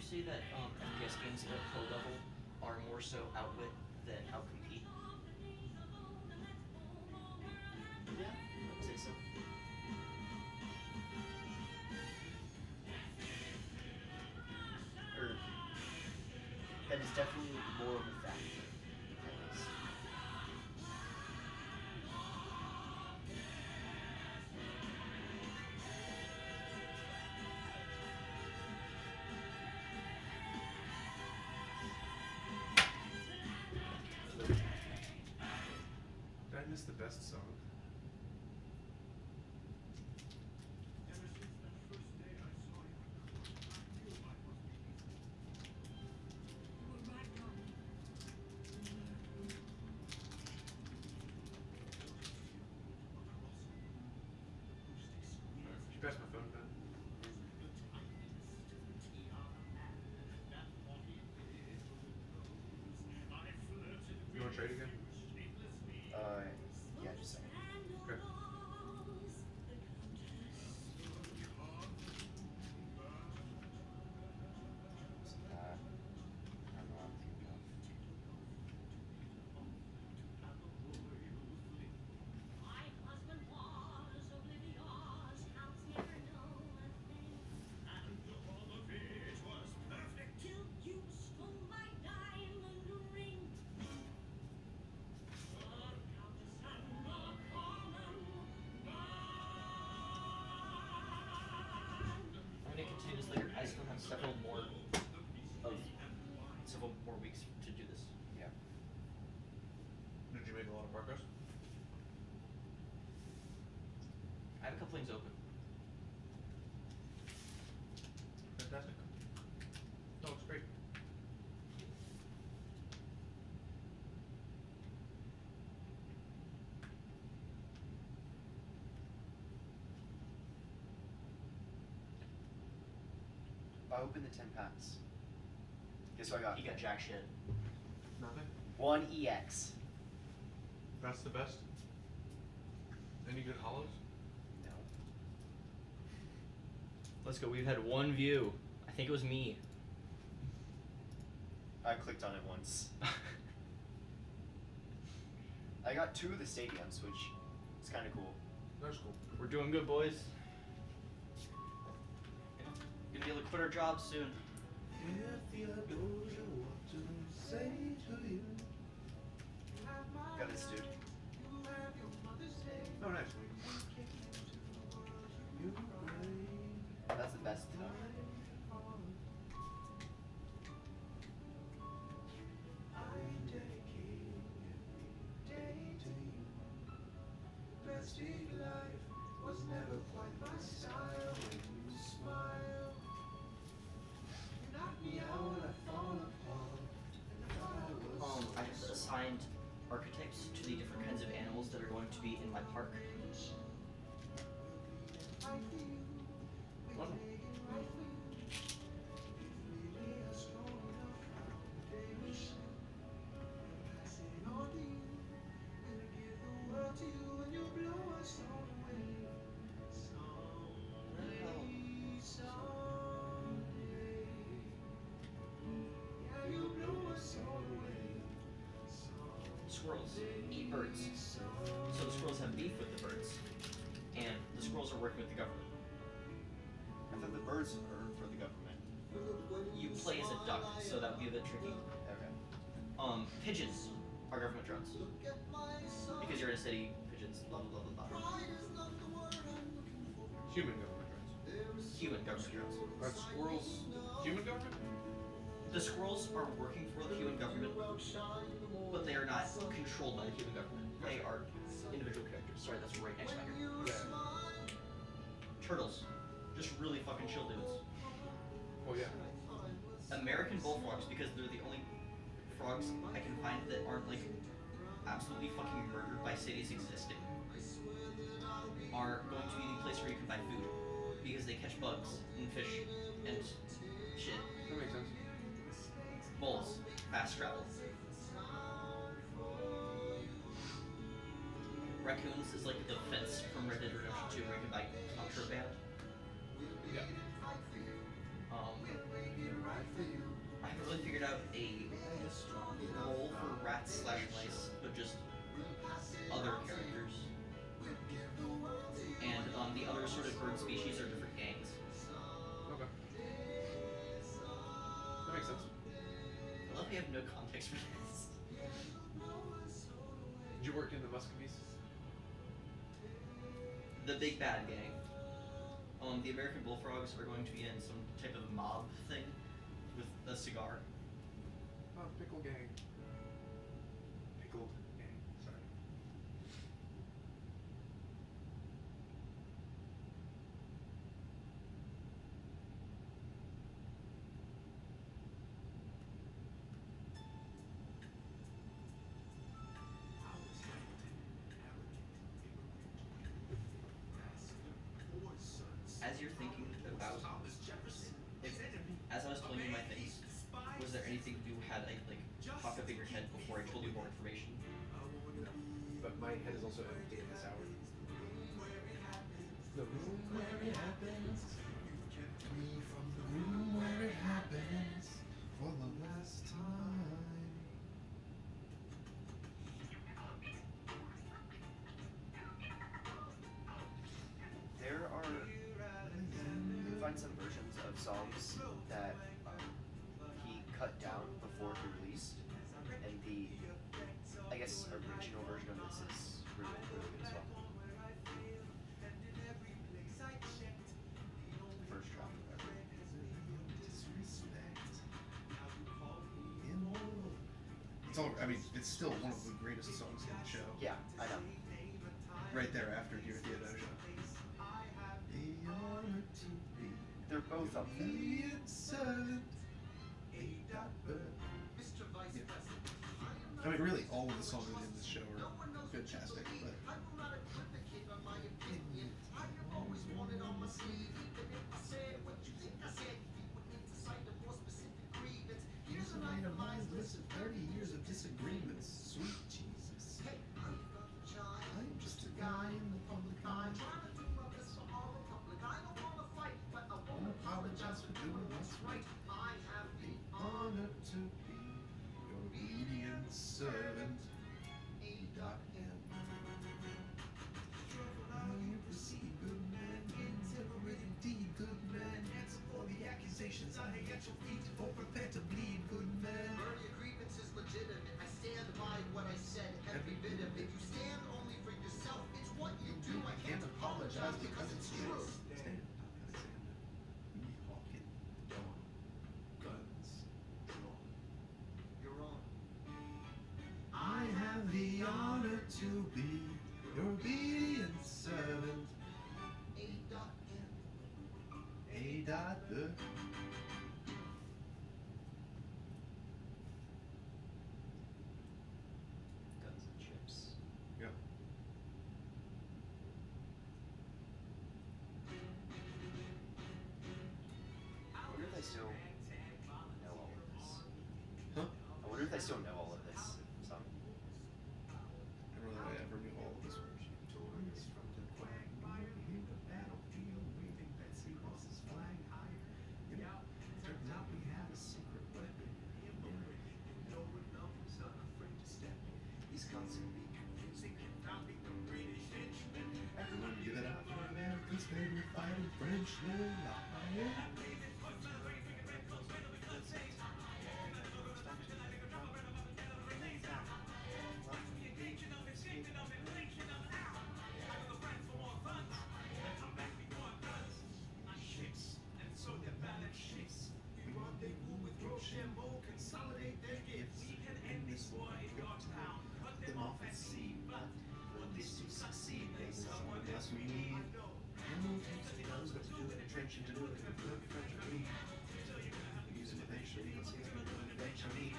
say that FPS games at pro level are more so outwit than outcompete? Yeah, I'd say so. Or that is definitely more of a factor, at least. Did I miss the best song? Ever since that first day I saw you, I knew I must be you were right, Tommy. Could you pass my phone, Ben? You want to trade again? Yeah, just a second. Okay. I don't know, I'm thinking of. My husband was oblivious, house never know a thing. And all of it was perfect till you stole my diamond ring. I'm gonna continue this later. I still have several more weeks to do this. Yeah. Did you make a lot of progress? I have a couple things open. Fantastic. No, it's great. I opened the 10 packs. Guess what I got? He got jack shit. Nothing? 1 EX. That's the best? Any good hollows? No. Let's go. We've had one view. I think it was me. I clicked on it once. I got 2 of the stadiums, which is kind of cool. That's cool. We're doing good, boys. Gonna be able to quit our jobs soon. Got this dude. Oh, nice. That's the best though. I have assigned archetypes to the different kinds of animals that are going to be in my park. Wonderful. Squirrels eat birds. So the squirrels have beef with the birds. And the squirrels are working with the government. I thought the birds are for the government. You play as a duck, so that would be a bit tricky. Okay. Pigeons are government drones. Because you're in a city, pigeons, blah blah blah blah blah. Human government drones. Human government drones. Are squirrels human government? The squirrels are working for the human government, but they are not controlled by the human government. They are individual characters. Sorry, that's right next to my ear. Yeah. Turtles. Just really fucking chill dudes. Oh, yeah. American bullfrogs, because they're the only frogs I can find that aren't like absolutely fucking murdered by cities existing, are going to be the place where you can buy food. Because they catch bugs and fish and shit. That makes sense. Moles. Fast travel. Raccoons is like the fence from Red Dead Redemption 2 where you can buy contraband. Yeah. really figured out a role for rats / mice, but just other characters. And the other sort of bird species are different gangs. Okay. That makes sense. I love we have no context for this. Did you work in the Muscovies? The big bad gang. The American Bullfrogs are going to be in some type of mob thing with a cigar. Oh, pickle gang. Pickled gang. Sorry. As you're thinking about, as I was telling you my things, was there anything you had like popped up in your head before I told you more information? But my head is also empty at this hour. The room where it happens. Kept me from the room where it happens for the last time. There are, you can find some versions of songs that he cut down before he released, and the, I guess, original version of this is really, really good as well. First drop of ever. It's all. I mean, it's still one of the greatest songs in the show. Yeah, I know. Right there after Dear Theodosia. They're both up there. I mean, really, all of the songs in this show are fantastic, but here's a night of mine's list of 30 years of disagreements. Sweet Jesus. I'm just a guy in the public eye. I won't apologize for doing what's right. I have the honor to be your obedient servant. A.M. Now you proceed, good man. Intemperate indeed, good man. Answer for the accusations I hang at your feet. Or prepare to bleed, good man. Your grievance is legitimate. I stand by what I said, every bit of it. You stand only for yourself. It's what you do. I can't apologize because it's true. Stand, Alexander. We hawk it down. Guns drawn. You're wrong. I have the honor to be your obedient servant. A.M. A.the. Guns and chips. Yep. I wonder if they still know all of this. Huh? I wonder if they still know all of this song. I don't know that I ever knew all of this one. Toys from the quagmire in the battlefield, waving Betsy Ross's flag higher. You know, turns out we had a secret weapon. No one knows, not afraid to step in. He's constantly confusing, confounding the British henchmen. Everyone give it up for America's favorite fighting Frenchman. Shakes, and so their ballot shakes. We rendezvous with Rochambeau, consolidate their gifts. We can end this war in Yorktown, cut them off at sea. But for this to succeed, there's someone else we need. No takes the guns, but to do it, a trench and to do it, a good French or me. Use it eventually, it's going to do it eventually.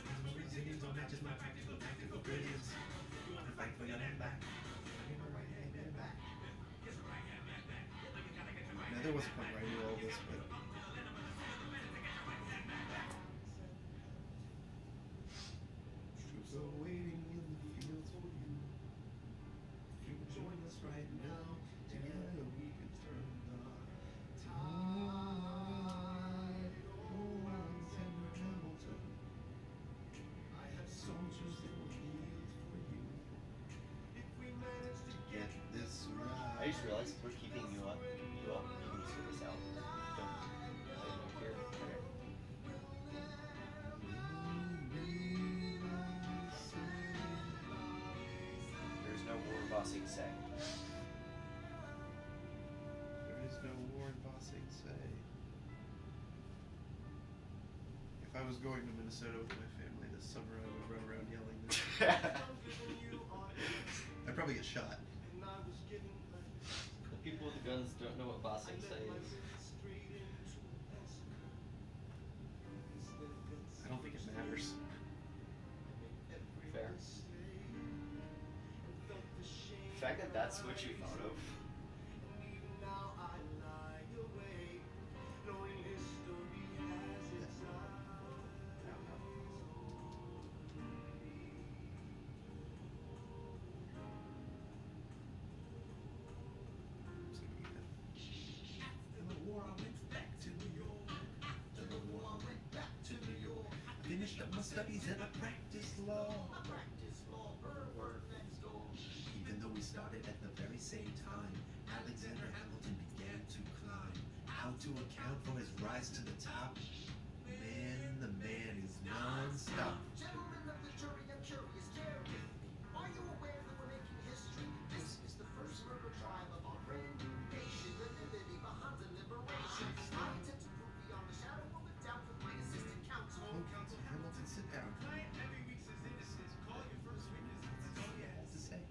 The reason don't match my practical brilliance. You want to fight for your land back? Give my right hand and back. Now, there was a point where I knew all this, but. Troops are waiting in the fields for you. If you would join us right now, together we can turn the tide. Oh, I'm tender I just realized we're keeping you up. You can just get this out. Don't here. Okay. There's no war bossing say. There is no war in Ba Sing Se. If I was going to Minnesota with my family this summer, I would run around yelling this. I'd probably get shot. People with guns don't know what bossing say is. I don't think it matters. Fair. The fact that that's what you thought of. Finished up my studies and I practiced law. Even though we started at the very same time, Alexander Hamilton began to climb. How to account for his rise to the top? Man, the man is non-stop. Gentlemen of the jury, I'm curious, are you aware that we're making history? This is the first murder trial of our brand new nation, the liberty behind deliberation. I intend to prove beyond the shadow of a doubt with my assistant counsel. Oh, Counsel Hamilton, sit down. That's all you have to say.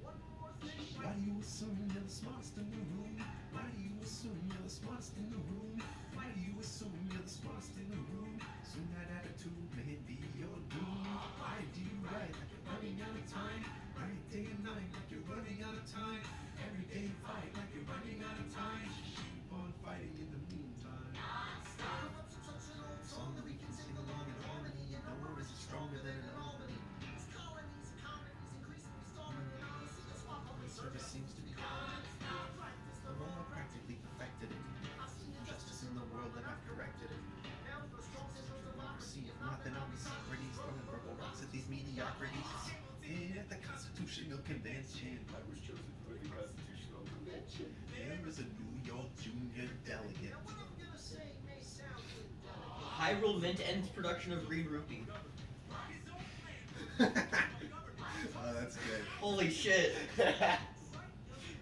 One more thing. Why do you assume you're the smartest in the room? Why do you assume you're the smartest in the room? Why do you assume you're the smartest in the room? Soon that attitude may be your doom. Why do you write like you're running out of time? Write day and night like you're running out of time. Every day fight like you're running out of time. Keep on fighting in the meantime. Song that we can sing along in harmony. You know where is it stronger than an Albany? Service seems to be gone. The law practically perfected it. Justice in the world, and I've corrected it. See, if not, then I'll be Socrates throwing purple rocks at these mediocrities. And at the Constitutional Convention, I was chosen for the Constitutional Convention. There is a New York junior delegate. Hyrule Mint ends production of Green Rupee. Oh, that's good. Holy shit.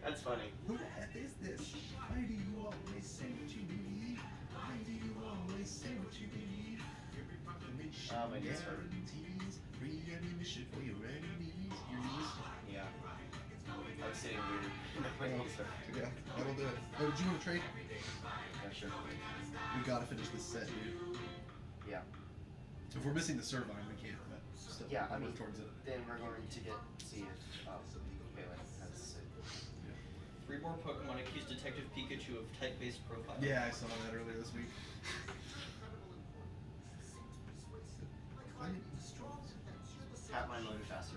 That's funny. Who the heck is this? Why do you always say what you believe? Why do you always say what you believe? Mission My knees hurt. guarantees free ammunition for your enemies. Your knees? Yeah. I was sitting weird. My knees hurt. Yeah, that'll do it. Oh, did you want to trade? Yeah, sure. We gotta finish this set, dude. Yeah. If we're missing the Servine, we can't, but still, Yeah, I we'll mean, work towards it. then we're going to see if Balin has it. 3 more Pokemon accused Detective Pikachu of type-based profile. Yeah, I saw that earlier this week. Have my loaded faster.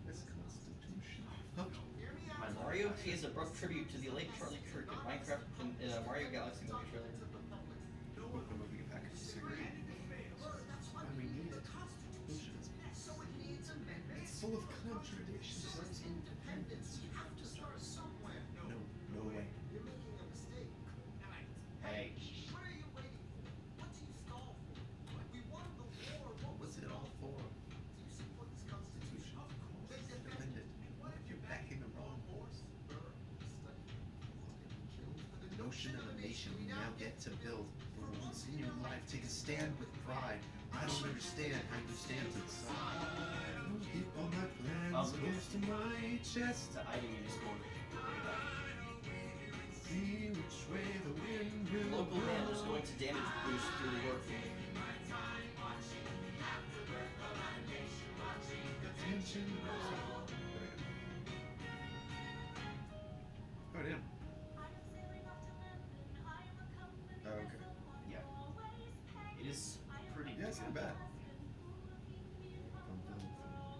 U.S. Constitution. Huh? My Mario pays abrupt tribute to the late Charlie Kirk in Minecraft in a Mario Galaxy movie trailer. Open the movie package to cigarette. That's why we need it. Constitution is it's full of contradictions. It's independence. You have to start somewhere. No, no way. You're making a mistake. Hey. What are you waiting for? What do you stall for? We won the war. What What's it all for? do you support this Constitution? Of course, independent. What if you're backing the wrong horse? The notion of a nation we now get to build. For once in your life, take a stand with pride. I don't understand how you stand to the side. Don't keep all my plans close to my chest. It's an item you just scored. See which way the wind will Local man is going to damage boost through work. Attention. Oh, damn. Oh, okay. Yeah. It is pretty Yeah, it's not good. bad.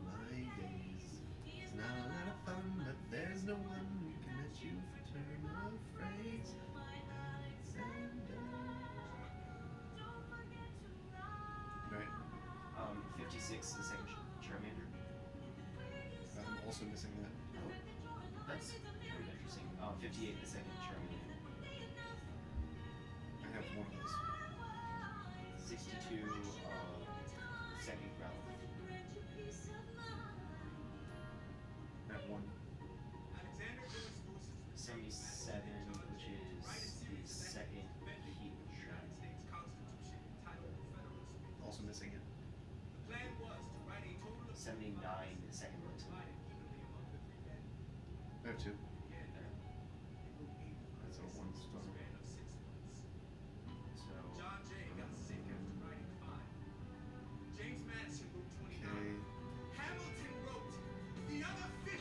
My days. It's not a lot of fun, but there's no one who can let you return a phrase. Right. 56 is the second Charmander. I'm also missing that. That's pretty interesting. Interesting. 58 the second Charlie. I have one of those. 62 second Growler. I have one. 77, which is the second Heat. Also missing it. 79 the second Blitzen. I have two. That's a one star. So John Jay got second, writing 5. James Madison wrote 29. Okay. Hamilton wrote the other 51.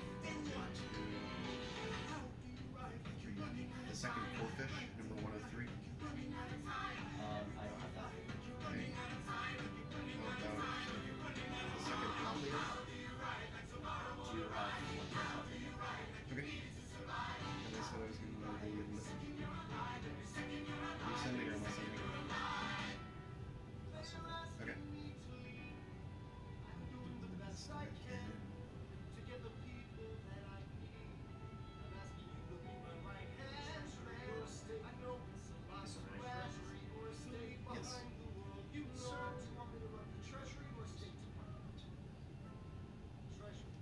How do you write when you're running out The of second time? Corfish, number 103. Running out of time. I don't have that. Okay. How about the second Holiday? Do you have one? Okay. And I said I was going to do the listen. Are you sending or am I sending? Okay. The best I can to get the people that I need. I'm asking you to be my right hand man. I know it's a lot of treasury or stay behind Yes. the world. You know. Sir, do you want me to run the treasury or State Department? Treasury.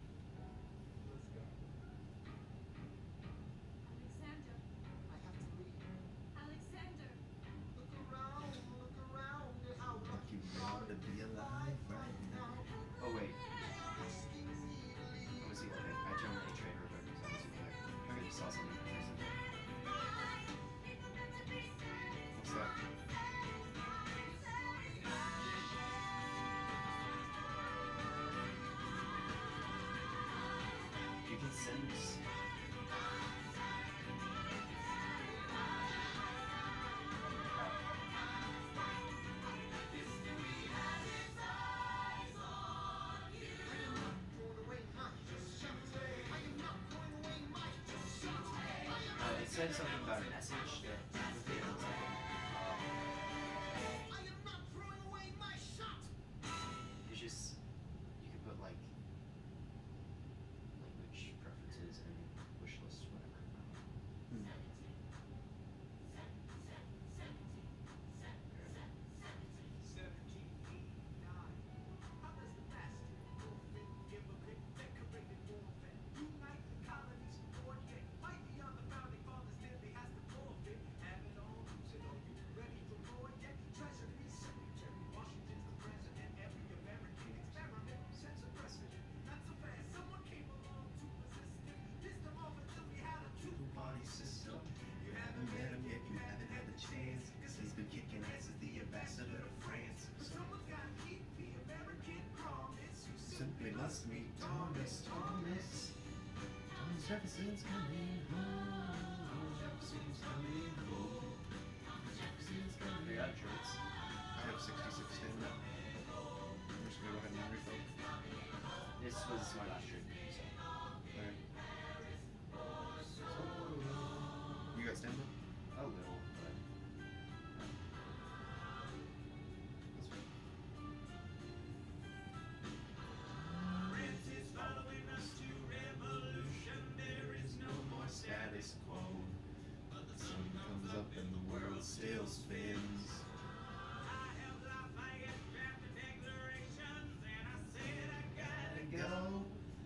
Let's go. Alexander, I have to leave. Alexander. Look around at how Lucky man to be alive right now. Oh wait. Let me see. Okay, I jumped a trade real quick. So let me see if I just saw something. What's that? You can send. It said something about a message that was there. It was like, I am not throwing away my shot. it's just you could put like language preferences and wish lists, whatever. Party system. You haven't met him yet, you haven't had the chance. Cause he's been kicking ass as the ambassador to France. Simply must meet Thomas. Thomas Jefferson's coming home. Jefferson's coming home. Jefferson's They coming got home. traits. I have 66 10. I'm just gonna go ahead and refill. This was my last trade. So. Alright. You got stamina? A little, but That's fine. No more status quo. The sun comes up and the world still spins. Gotta go.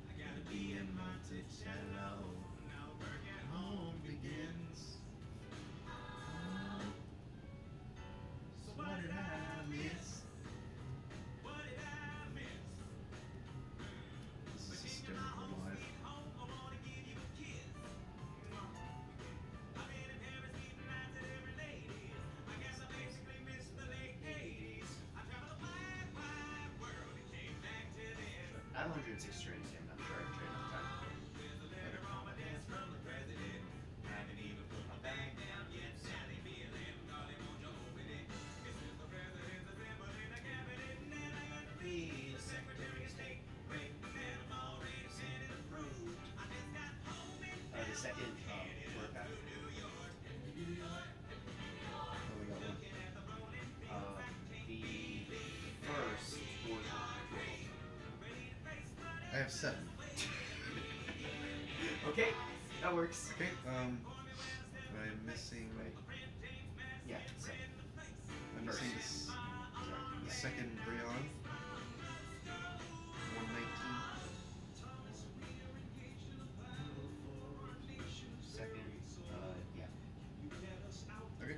I gotta be in Monticello. Home begins. So what did I miss? This is hysterical life. I have 106 trades, and I'm sure I can trade enough time. The second work out. Oh, we got one. The first was I have 7. okay. That works. Okay, I'm missing. Yeah, so. I'm missing this, the second Brion. 119. Second, yeah. Okay.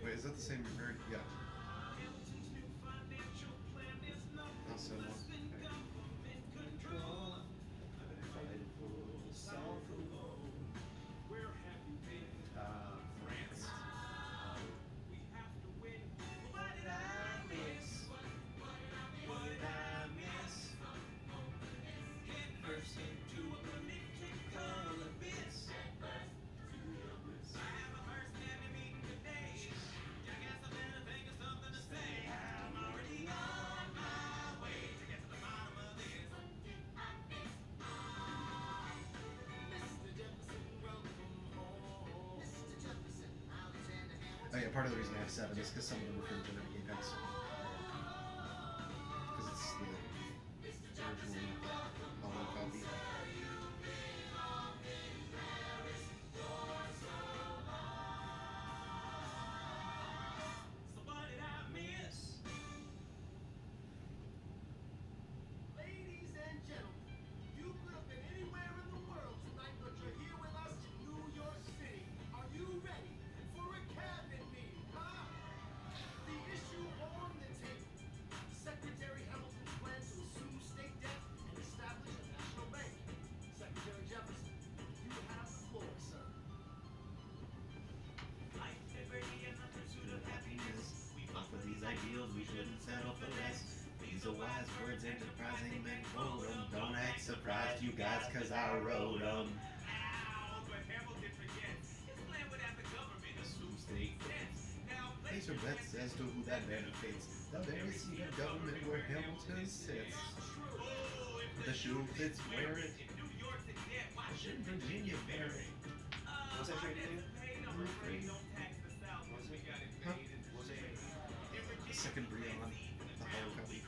Wait, is that the same? Or, yeah. Also, okay. France. Oh yeah, part of the reason I have 7 is because some of them are from genetic Apex. Because it's the original hollow copy. Ladies and gentlemen, you could have been anywhere in the world tonight, but you're here with us in New York City. Are you ready for a cabinet meeting, huh? The issue on the table. Secretary Hamilton's plan to assume state debt and establish a national bank. Secretary Jefferson, you have the floor, sir. Life, liberty, and the pursuit of happiness. We fought for these ideals, we shouldn't settle for less. These are wise words, enterprising men quote 'em. Don't act surprised, you guys, cause I wrote 'em. Ow, but Hamilton forgets. His plan would have the government assume state debts. Now, Place your bets as to who that benefits. The very seat of government where Hamilton sits. The shoe fits where it. New York's in debt. Why Shouldn't Virginia bear it? What's that trade again? number 3 don't tax the South? What was it? We got it Huh? paid in What was it? The second Brion, the hollow copy.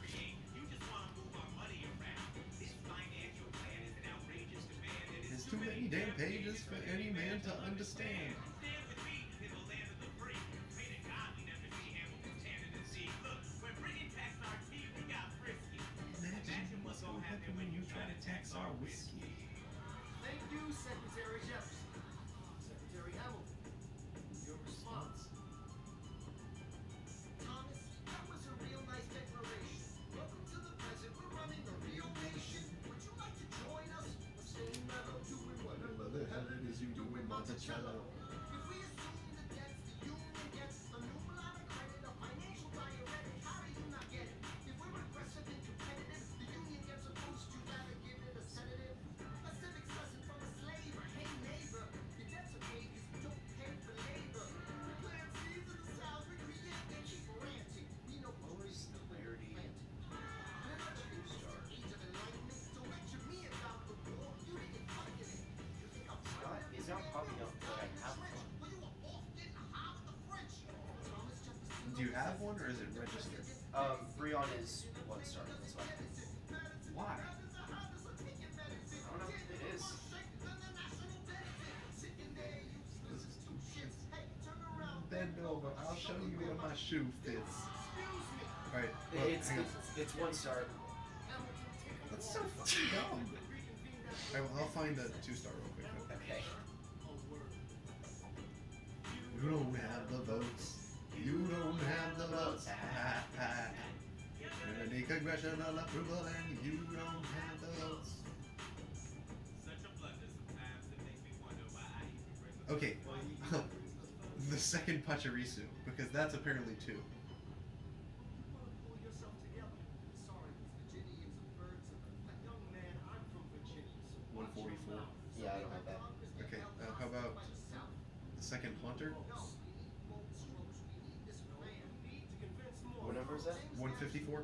You just want to move our money around. This financial plan is an outrageous demand. And There's too many damn pages for any man to understand. Stand with me in the land of the free. Pray to God we never see Hamilton candidacy. Look, when Britain taxed our tea, we got frisky. Imagine what's gonna happen when you try to tax our whiskey. Thank you, Secretary Jefferson. Secretary Hamilton, your response. Thomas, that was a real nice declaration. Welcome to the present. We're running a real nation. Would you like to join us? Or stay in Mellow doing whatever the hell it is you do in Monticello? If we assume the debts the union gets, a new line of credit, a financial diuretic, how do you not get it? If we're aggressive and competitive, the union gets a boost. You gotta give it a sedative. A civics lesson from a slaver. Hey neighbor, your debts are paid 'cause you don't pay for labor. We plant seeds in the South, we create, they keep ranting. We know worries the Clarity. plant. Age of enlightenment, don't lecture me about the war. You didn't fight in it. You think I'm It's not popping up that I have one. well, you were off getting high with the French. Thomas Jefferson. Do you have one or is it registered? Brion is 1 star, that's why. Why? I don't know, it is. Bend over, I'll show you where my shoe fits. Alright, well, hang on. It's 1 star. That's so fucking dumb. Alright, well, I'll find a 2-star real quick. Okay. You don't have the votes. You don't have the votes. You're gonna need congressional approval and you don't have the votes. Such a blunder sometimes it makes me wonder why I even bring Okay. The second Pachirisu, because that's apparently 2. Pull yourself together. Sorry, these Virginians are birds of a young man. I'm from Virginia. So 144. Yeah, I don't have that. Okay, how about the second Hunter? What number is that? 154.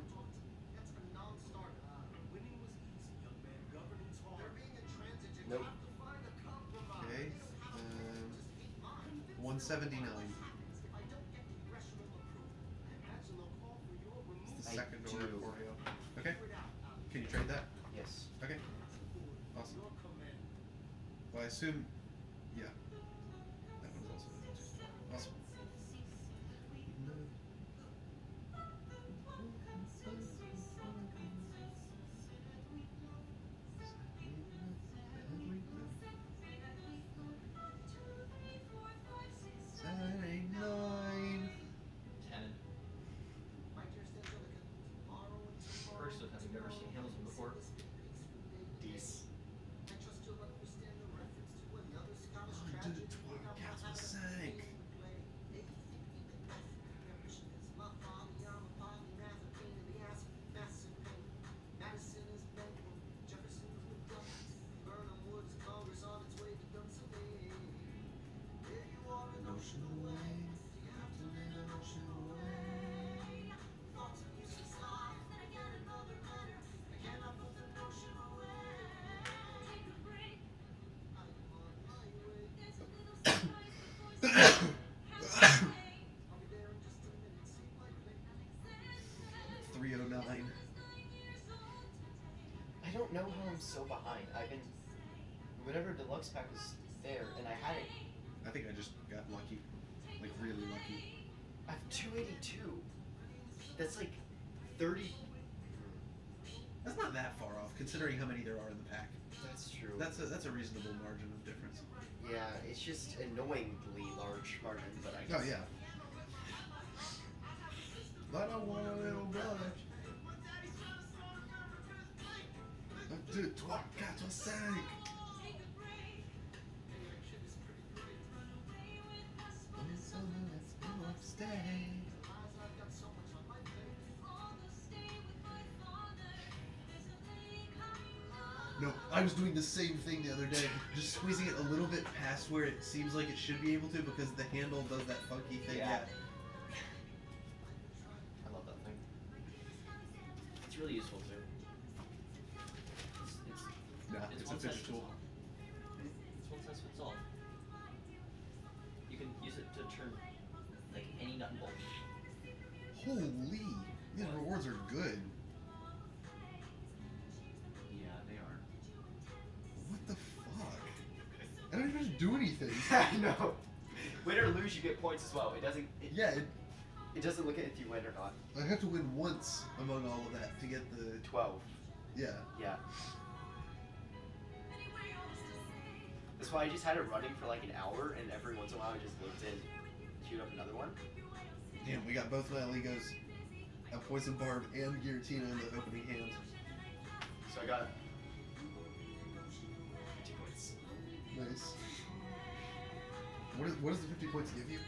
That's a non-starter. Winning was easy, young man. Governance hard. They're being intransigent. Nope. You have to find a compromise. Okay, This house just hate mine. 179. If I don't get congressional approval, I imagine they'll call for your removal. The I second do. Oreo. Okay, Figure it out. can you trade that? Yes. Okay, awesome. Your command. Well, I assume Yeah. That one's also awesome. Saturday night. Tenet. Perks of having never seen Hamilton before. Dees. On to the twat, cats will sank. Ocean away, ocean away. $3.09. I don't know how I'm so behind. I've been, whenever Deluxe Pack was there, and I had it, I think I just got lucky. Like, really lucky. I have 282. That's like 30. That's not that far off, considering how many there are in the pack. That's true. That's a reasonable margin of difference. Yeah, it's just annoyingly large margin, but I guess. Oh, yeah. But I want a little brother. Dude, twat, cats will sank. Let's go upstairs. No, I was doing the same thing the other day, just squeezing it a little bit past where it seems like it should be able to because the handle does that funky thing. Yeah. I love that thing. It's really useful too. It's It's one a size fish fits tool. all. It's one size fits all. You can use it to turn like any nut and bolt. Holy, these rewards are good. Yeah, they are. What the fuck? I don't even do anything. I know. Win or lose, you get points as well. It doesn't. Yeah, It doesn't look at if you win or not. I have to win once among all of that to get the 12. yeah. Yeah. That's why I just had it running for like an hour, and every once in a while I just looked in, queued up another one. Damn, we got both my Legos, a poison barb and Giratina in the opening hand. So I got 2 points. Nice. What does the 50 points give you?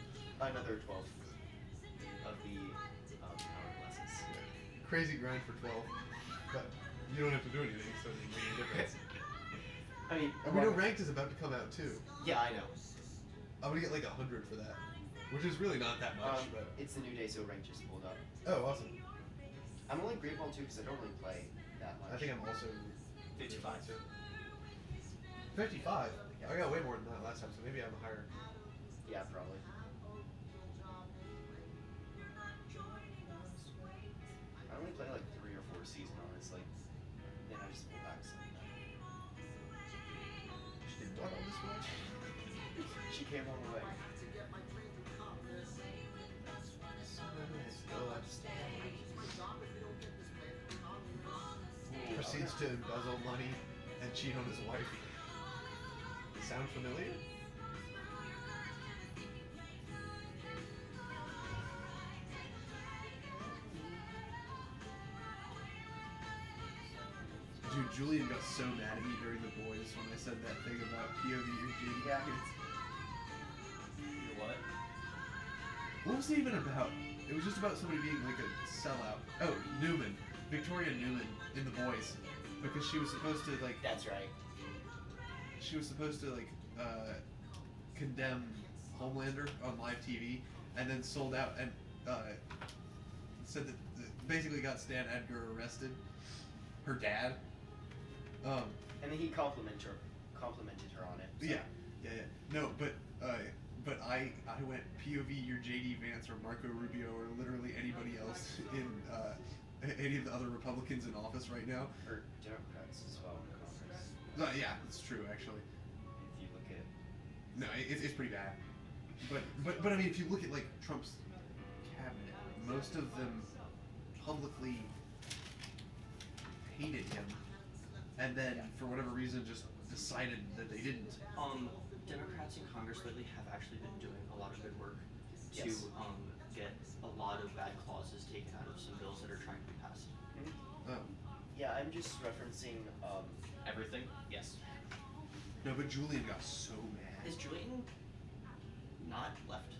Another 12 of the power classes. Crazy grind for 12, but you don't have to do anything, so it doesn't make any difference. I mean, And we know ranked is about to come out too. Yeah, I know. I'm gonna get like 100 for that, which is really not that much. But It's the new day, so rank just pulled up. oh, awesome. I'm only Great Ball 2 because I don't really play that much. I think I'm also 55. 55. I got way more than that last time, so maybe I'm higher. Yeah, probably. I only play like 3 or 4 season honestly. Then I just pull back some. She didn't talk on this much. She came on the way. Proceeds to embezzle money and cheat on his wife. Sound familiar? Dude, Julian got so mad at me during The Boys when I said that thing about POV or JD. Yeah. What? What was it even about? It was just about somebody being like a sellout. Oh, Newman. Victoria Newman in The Boys. Because she was supposed to like That's right. she was supposed to like condemn Homelander on live TV and then sold out and said that basically got Stan Edgar arrested. Her dad. And then he complimented her on it. So. Yeah. No, but I went POV your JD Vance or Marco Rubio or literally anybody else in any of the other Republicans in office right now. Or Democrats as well in Congress. Yeah, that's true actually. If you look at No, it's pretty bad. But I mean, if you look at like Trump's cabinet, most of them publicly hated him, and then for whatever reason just decided that they didn't. Democrats in Congress lately have actually been doing a lot of good work to Yes. get a lot of bad clauses taken out of some bills that are trying to be passed. Oh. Yeah, I'm just referencing. Everything? Yes. No, but Julian got so mad. Is Julian not left?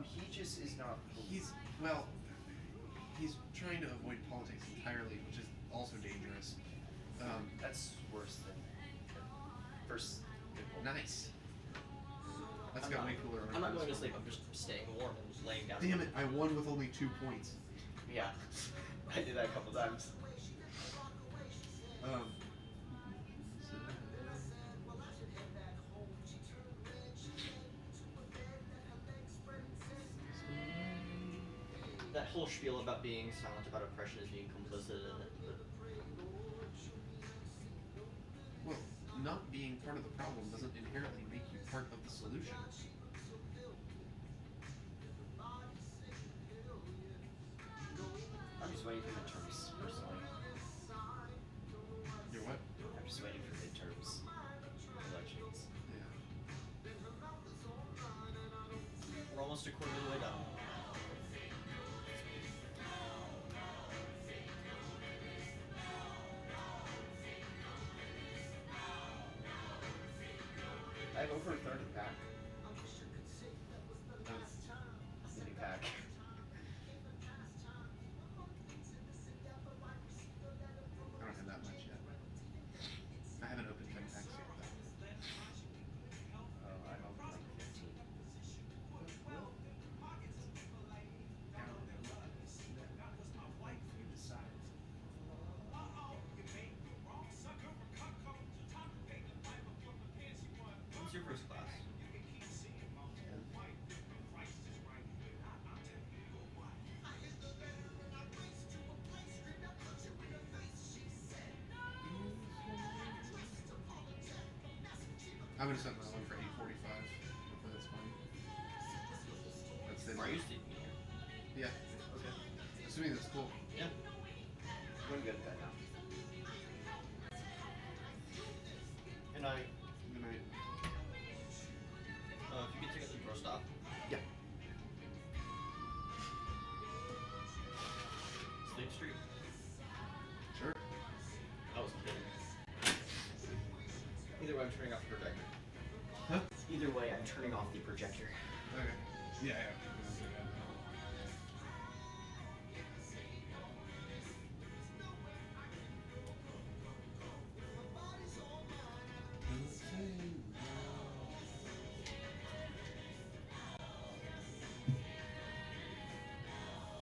He just is not. He's trying to avoid politics entirely, which is also dangerous. That's worse than first. Nice. That's I'm got not- way cooler. I'm not arguments. going to sleep. I'm just staying warm and laying down. Damn it! I won with only 2 points. Yeah. I did that a couple times. Um. That whole spiel about being silent about oppression is being complicit in it. But Well, not being part of the problem doesn't inherently make you part of the solution. I'm just waiting for midterms, personally. You're what? I'm just waiting for midterms. Elections. Yeah. we're almost a quarter of the way done. I go for a third pack. City pack. I don't have that much yet. I haven't opened 10 packs yet, though. Oh, I'm over like 15. What's your first class? I'm gonna set my alarm for 8:45. Hopefully that's fine. That's the Are you sleeping here? Yeah. Okay. Assuming that's cool. Yeah. I'm going to go to bed now. Good night. Good night. If you could take us to the first stop. Yeah. Sleep Street. Sure. I was kidding. Either way, I'm turning off the projector. Huh? Either way, I'm turning off the projector. Okay. Yeah, yeah.